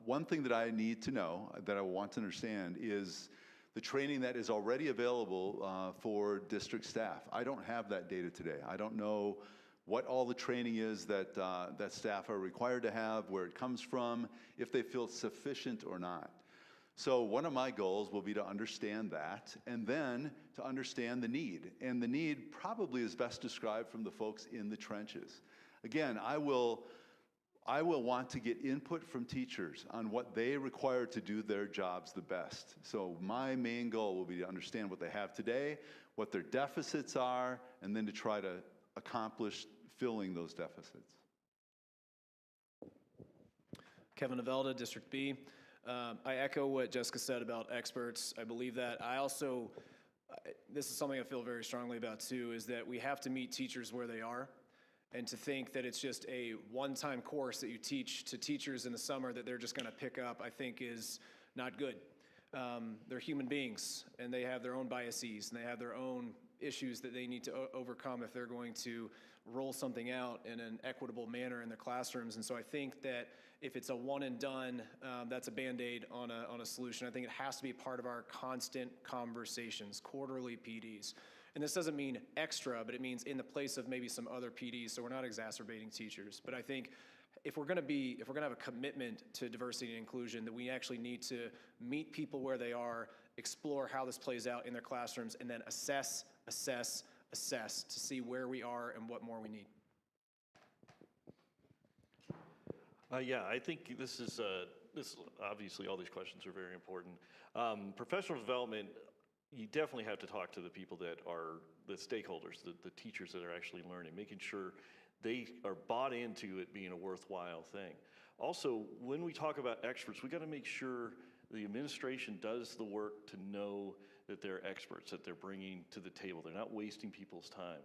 one thing that I need to know, that I want to understand, is the training that is already available for district staff. I don't have that data today. I don't know what all the training is that, that staff are required to have, where it comes from, if they feel sufficient or not. So one of my goals will be to understand that, and then to understand the need. And the need probably is best described from the folks in the trenches. Again, I will want to get input from teachers on what they require to do their jobs the best. So my main goal will be to understand what they have today, what their deficits are, and then to try to accomplish filling those deficits.
Kevin Avelda, District B. I echo what Jessica said about experts. I believe that. I also, this is something I feel very strongly about too, is that we have to meet teachers where they are. And to think that it's just a one-time course that you teach to teachers in the summer that they're just going to pick up, I think is not good. They're human beings, and they have their own biases, and they have their own issues that they need to overcome if they're going to roll something out in an equitable manner in their classrooms. And so I think that if it's a one and done, that's a Band-Aid on a solution. I think it has to be part of our constant conversations, quarterly PDs. And this doesn't mean extra, but it means in the place of maybe some other PDs, so we're not exacerbating teachers. But I think if we're gonna have a commitment to diversity and inclusion, that we actually need to meet people where they are, explore how this plays out in their classrooms, and then assess to see where we are and what more we need.
Yeah, I think this obviously all these questions are very important. Professional development, you definitely have to talk to the people that are the stakeholders, the teachers that are actually learning, making sure they are bought into it being a worthwhile thing. Also, when we talk about experts, we got to make sure the administration does the work to know that they're experts, that they're bringing to the table. They're not wasting people's time.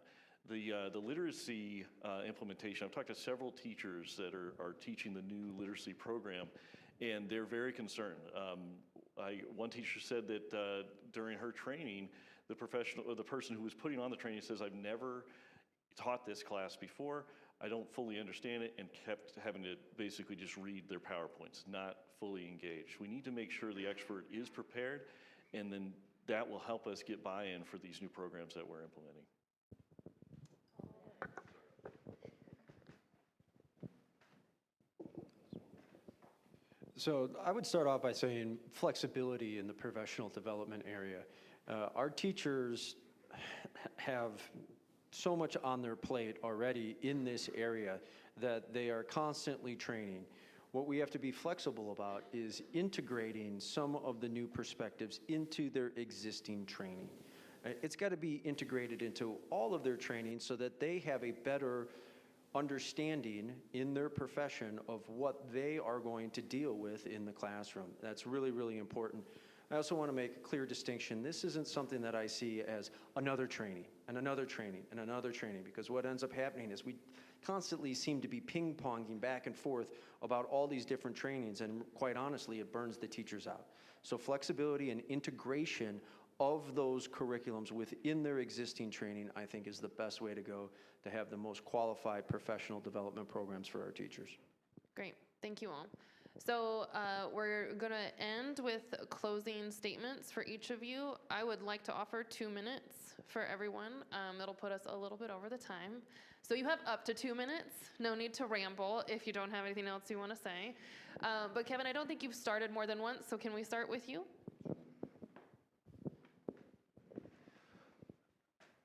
The literacy implementation, I've talked to several teachers that are teaching the new literacy program, and they're very concerned. One teacher said that during her training, the person who was putting on the training says, "I've never taught this class before. I don't fully understand it," and kept having to basically just read their PowerPoints, not fully engaged. We need to make sure the expert is prepared, and then that will help us get buy-in for these new programs that we're implementing.
So I would start off by saying flexibility in the professional development area. Our teachers have so much on their plate already in this area that they are constantly training. What we have to be flexible about is integrating some of the new perspectives into their existing training. It's got to be integrated into all of their training so that they have a better understanding in their profession of what they are going to deal with in the classroom. That's really, really important. I also want to make a clear distinction. This isn't something that I see as another training and another training and another training, because what ends up happening is we constantly seem to be ping-ponging back and forth about all these different trainings, and quite honestly, it burns the teachers out. So flexibility and integration of those curriculums within their existing training, I think, is the best way to go to have the most qualified professional development programs for our teachers.
Great, thank you all. So we're gonna end with closing statements for each of you. I would like to offer 2 minutes for everyone. That'll put us a little bit over the time. So you have up to 2 minutes. No need to ramble if you don't have anything else you wanna say. But Kevin, I don't think you've started more than once, so can we start with you?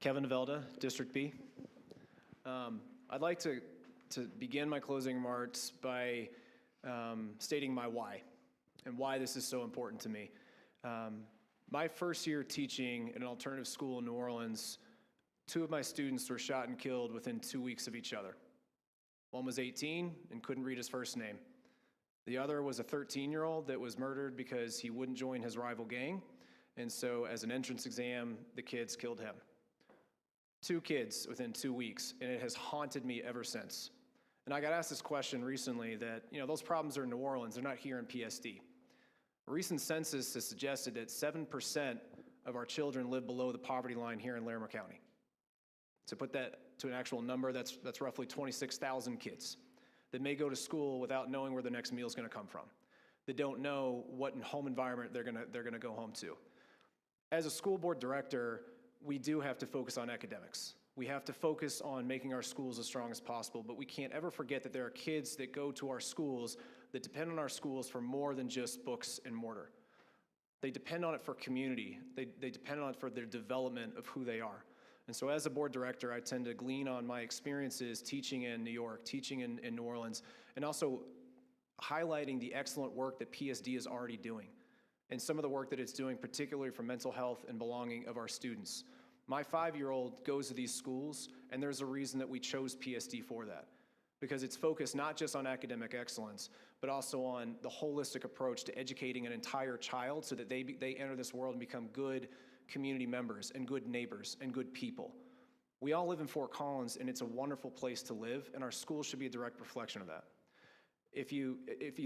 Kevin Velda, District B. I'd like to begin my closing remarks by stating my why and why this is so important to me. My first year teaching in an alternative school in New Orleans, 2 of my students were shot and killed within 2 weeks of each other. One was 18 and couldn't read his first name. The other was a 13-year-old that was murdered because he wouldn't join his rival gang, and so as an entrance exam, the kids killed him. 2 kids within 2 weeks, and it has haunted me ever since. And I got asked this question recently that, those problems are in New Orleans, they're not here in PSD. A recent census has suggested that 7% of our children live below the poverty line here in Larimer County. To put that to an actual number, that's roughly 26,000 kids that may go to school without knowing where the next meal is going to come from. That don't know what home environment they're going to go home to. As a school board director, we do have to focus on academics. We have to focus on making our schools as strong as possible, but we can't ever forget that there are kids that go to our schools that depend on our schools for more than just books and mortar. They depend on it for community. They depend on it for their development of who they are. And so as a board director, I tend to glean on my experiences teaching in New York, teaching in New Orleans, and also highlighting the excellent work that PSD is already doing and some of the work that it's doing, particularly for mental health and belonging of our students. My 5-year-old goes to these schools, and there's a reason that we chose PSD for that, because it's focused not just on academic excellence, but also on the holistic approach to educating an entire child so that they enter this world and become good community members and good neighbors and good people. We all live in Fort Collins, and it's a wonderful place to live, and our schools should be a direct reflection of that. If you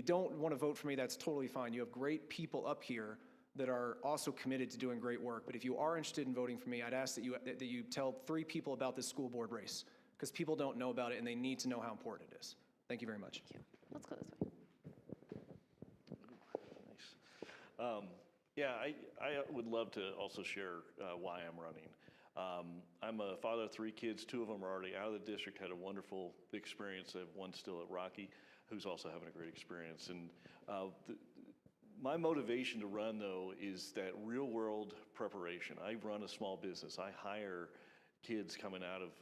don't want to vote for me, that's totally fine. You have great people up here that are also committed to doing great work. But if you are interested in voting for me, I'd ask that you tell 3 people about this school board race, because people don't know about it and they need to know how important it is. Thank you very much.
Thank you. Let's go this way.
Nice. Yeah, I would love to also share why I'm running. I'm a father of 3 kids. 2 of them are already out of the district, had a wonderful experience. I have one still at Rocky, who's also having a great experience. And my motivation to run, though, is that real-world preparation. I run a small business. I hire kids coming out of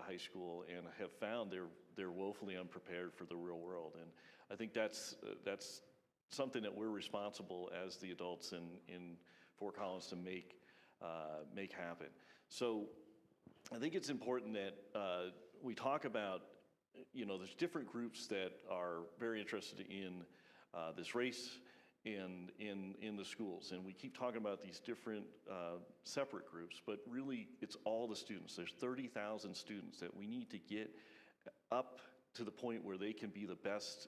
high school, and have found they're woefully unprepared for the real world. And I think that's something that we're responsible as the adults in Fort Collins to make happen. So I think it's important that we talk about, there's different groups that are very interested in this race and in the schools. And we keep talking about these different separate groups, but really it's all the students. There's 30,000 students that we need to get up to the point where they can be the best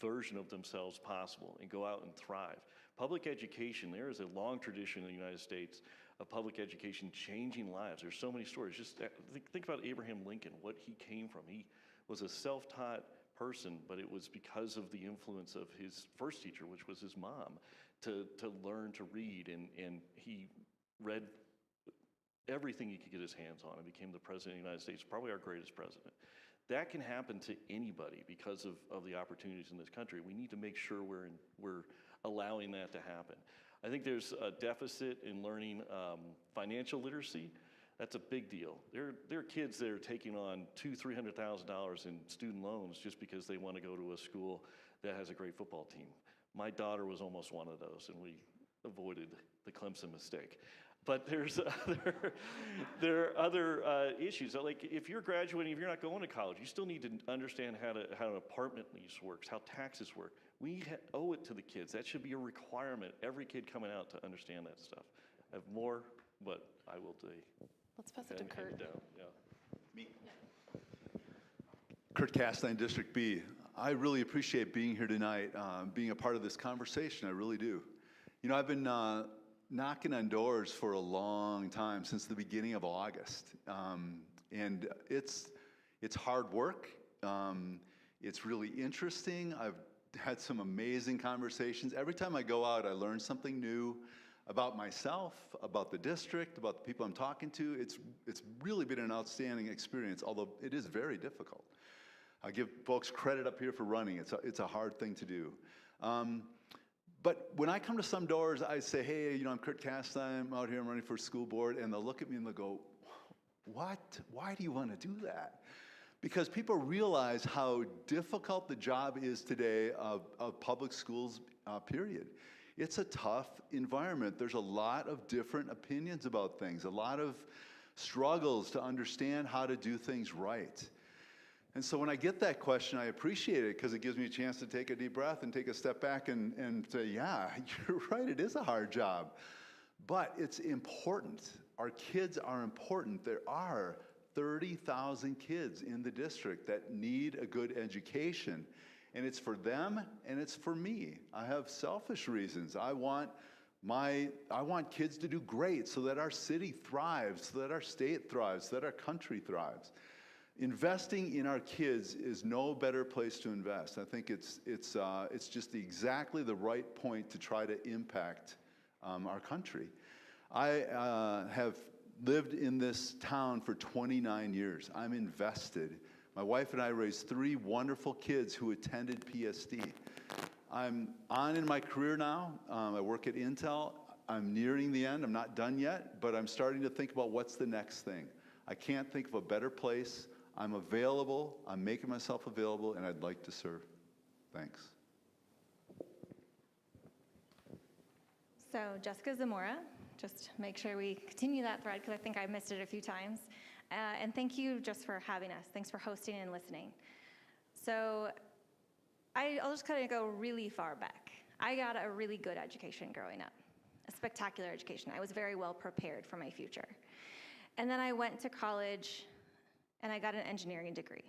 version of themselves possible and go out and thrive. Public education, there is a long tradition in the United States of public education changing lives. There's so many stories. Just think about Abraham Lincoln, what he came from. He was a self-taught person, but it was because of the influence of his first teacher, which was his mom, to learn to read, and he read everything he could get his hands on and became the president of the United States, probably our greatest president. That can happen to anybody because of the opportunities in this country. We need to make sure we're allowing that to happen. I think there's a deficit in learning financial literacy. That's a big deal. There are kids that are taking on $200,000-$300,000 in student loans just because they want to go to a school that has a great football team. My daughter was almost one of those, and we avoided the Clemson mistake. But there are other issues. Like if you're graduating, if you're not going to college, you still need to understand how an apartment lease works, how taxes work. We owe it to the kids. That should be a requirement. Every kid coming out to understand that stuff. I have more, but I will say.
Let's pass it to Kurt.
Yeah.
Me. Kurt Castine, District B. I really appreciate being here tonight, being a part of this conversation. I really do. I've been knocking on doors for a long time, since the beginning of August. And it's hard work. It's really interesting. I've had some amazing conversations. Every time I go out, I learn something new about myself, about the district, about the people I'm talking to. It's really been an outstanding experience, although it is very difficult. I give folks credit up here for running. It's a hard thing to do. But when I come to some doors, I say, hey, I'm Kurt Castine, I'm out here, I'm running for school board, and they'll look at me and they'll go, What? Why do you want to do that? Because people realize how difficult the job is today of public schools, period. It's a tough environment. There's a lot of different opinions about things, a lot of struggles to understand how to do things right. And so when I get that question, I appreciate it because it gives me a chance to take a deep breath and take a step back and say, yeah, you're right, it is a hard job. But it's important. Our kids are important. There are 30,000 kids in the district that need a good education. And it's for them and it's for me. I have selfish reasons. I want kids to do great so that our city thrives, so that our state thrives, so that our country thrives. Investing in our kids is no better place to invest. I think it's just exactly the right point to try to impact our country. I have lived in this town for 29 years. I'm invested. My wife and I raised 3 wonderful kids who attended PSD. I'm on in my career now. I work at Intel. I'm nearing the end. I'm not done yet, but I'm starting to think about what's the next thing. I can't think of a better place. I'm available. I'm making myself available, and I'd like to serve. Thanks.
So Jessica Zamora, just make sure we continue that thread because I think I missed it a few times. And thank you just for having us. Thanks for hosting and listening. So I'll just kind of go really far back. I got a really good education growing up, a spectacular education. I was very well prepared for my future. And then I went to college and I got an engineering degree.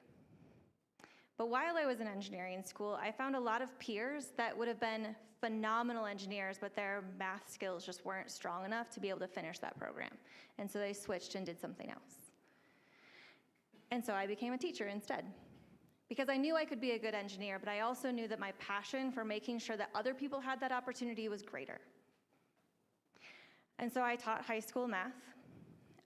But while I was in engineering school, I found a lot of peers that would have been phenomenal engineers, but their math skills just weren't strong enough to be able to finish that program. And so they switched and did something else. And so I became a teacher instead. Because I knew I could be a good engineer, but I also knew that my passion for making sure that other people had that opportunity was greater. And so I taught high school math.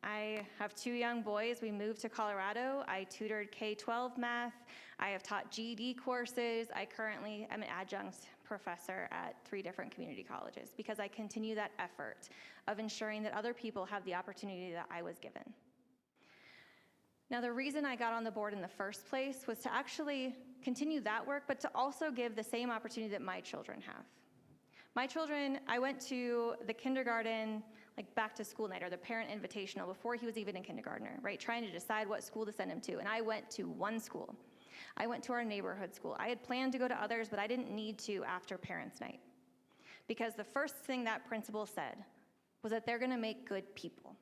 I have 2 young boys. We moved to Colorado. I tutored K-12 math. I have taught GED courses. I currently am an adjunct professor at 3 different community colleges because I continue that effort of ensuring that other people have the opportunity that I was given. Now, the reason I got on the board in the first place was to actually continue that work, but to also give the same opportunity that my children have. My children, I went to the kindergarten, like back to school night or the parent invitational before he was even a kindergartner, right? Trying to decide what school to send him to. And I went to one school. I went to our neighborhood school. I had planned to go to others, but I didn't need to after parents' night. Because the first thing that principal said was that they're gonna make good people.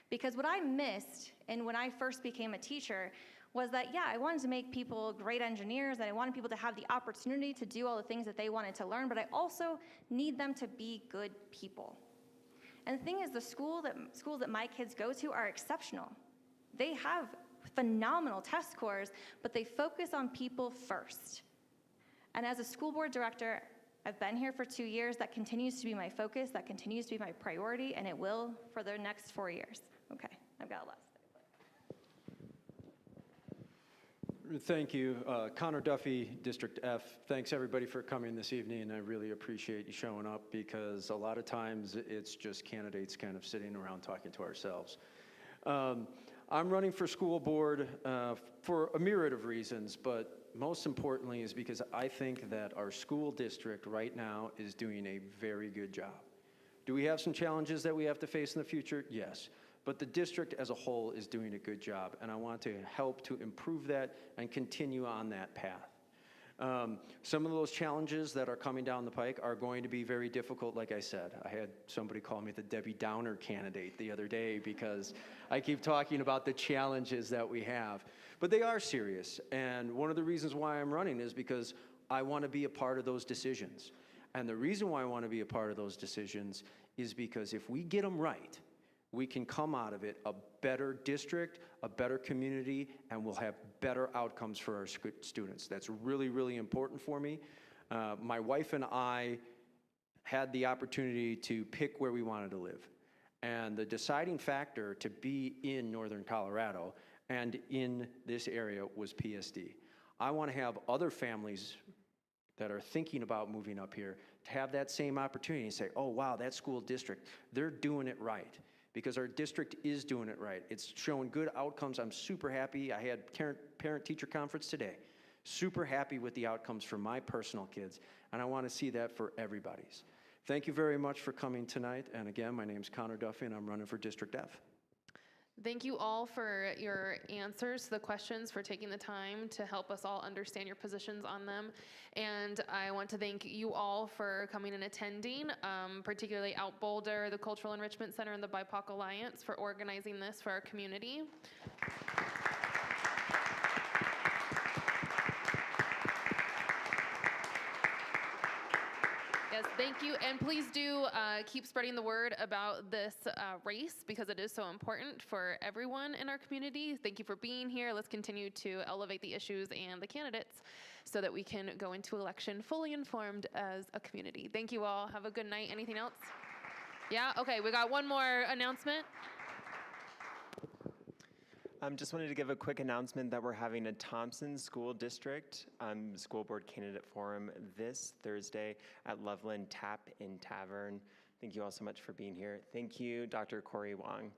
Because what I missed, and when I first became a teacher, was that, yeah, I wanted to make people great engineers, and I wanted people to have the opportunity to do all the things that they wanted to learn, but I also need them to be good people. And the thing is, the schools that my kids go to are exceptional. They have phenomenal test scores, but they focus on people first. And as a school board director, I've been here for 2 years. That continues to be my focus. That continues to be my priority, and it will for the next 4 years. Okay, I've got a lot to say.
Thank you. Connor Duffy, District F. Thanks everybody for coming this evening. I really appreciate you showing up because a lot of times it's just candidates kind of sitting around talking to ourselves. I'm running for school board for a myriad of reasons, but most importantly is because I think that our school district right now is doing a very good job. Do we have some challenges that we have to face in the future? Yes. But the district as a whole is doing a good job, and I want to help to improve that and continue on that path. Some of those challenges that are coming down the pike are going to be very difficult, like I said. I had somebody call me the Debbie Downer candidate the other day because I keep talking about the challenges that we have. But they are serious, and one of the reasons why I'm running is because I want to be a part of those decisions. And the reason why I want to be a part of those decisions is because if we get them right, we can come out of it a better district, a better community, and we'll have better outcomes for our students. That's really, really important for me. My wife and I had the opportunity to pick where we wanted to live. And the deciding factor to be in Northern Colorado and in this area was PSD. I want to have other families that are thinking about moving up here to have that same opportunity and say, oh, wow, that school district, they're doing it right. because our district is doing it right. It's showing good outcomes. I'm super happy. I had parent-teacher conference today. Super happy with the outcomes for my personal kids, and I want to see that for everybody's. Thank you very much for coming tonight, and again, my name's Connor Duffy, and I'm running for District F.
Thank you all for your answers to the questions, for taking the time to help us all understand your positions on them. And I want to thank you all for coming and attending, particularly Out Boulder, the Cultural Enrichment Center, and the BIPOC Alliance for organizing this for our community. Yes, thank you. And please do keep spreading the word about this race, because it is so important for everyone in our community. Thank you for being here. Let's continue to elevate the issues and the candidates so that we can go into election fully informed as a community. Thank you all. Have a good night. Anything else? Yeah? Okay, we got one more announcement.
Just wanted to give a quick announcement that we're having a Thompson School District School Board Candidate Forum this Thursday at Loveland Tap in Tavern. Thank you all so much for being here. Thank you, Dr. Corey Wong.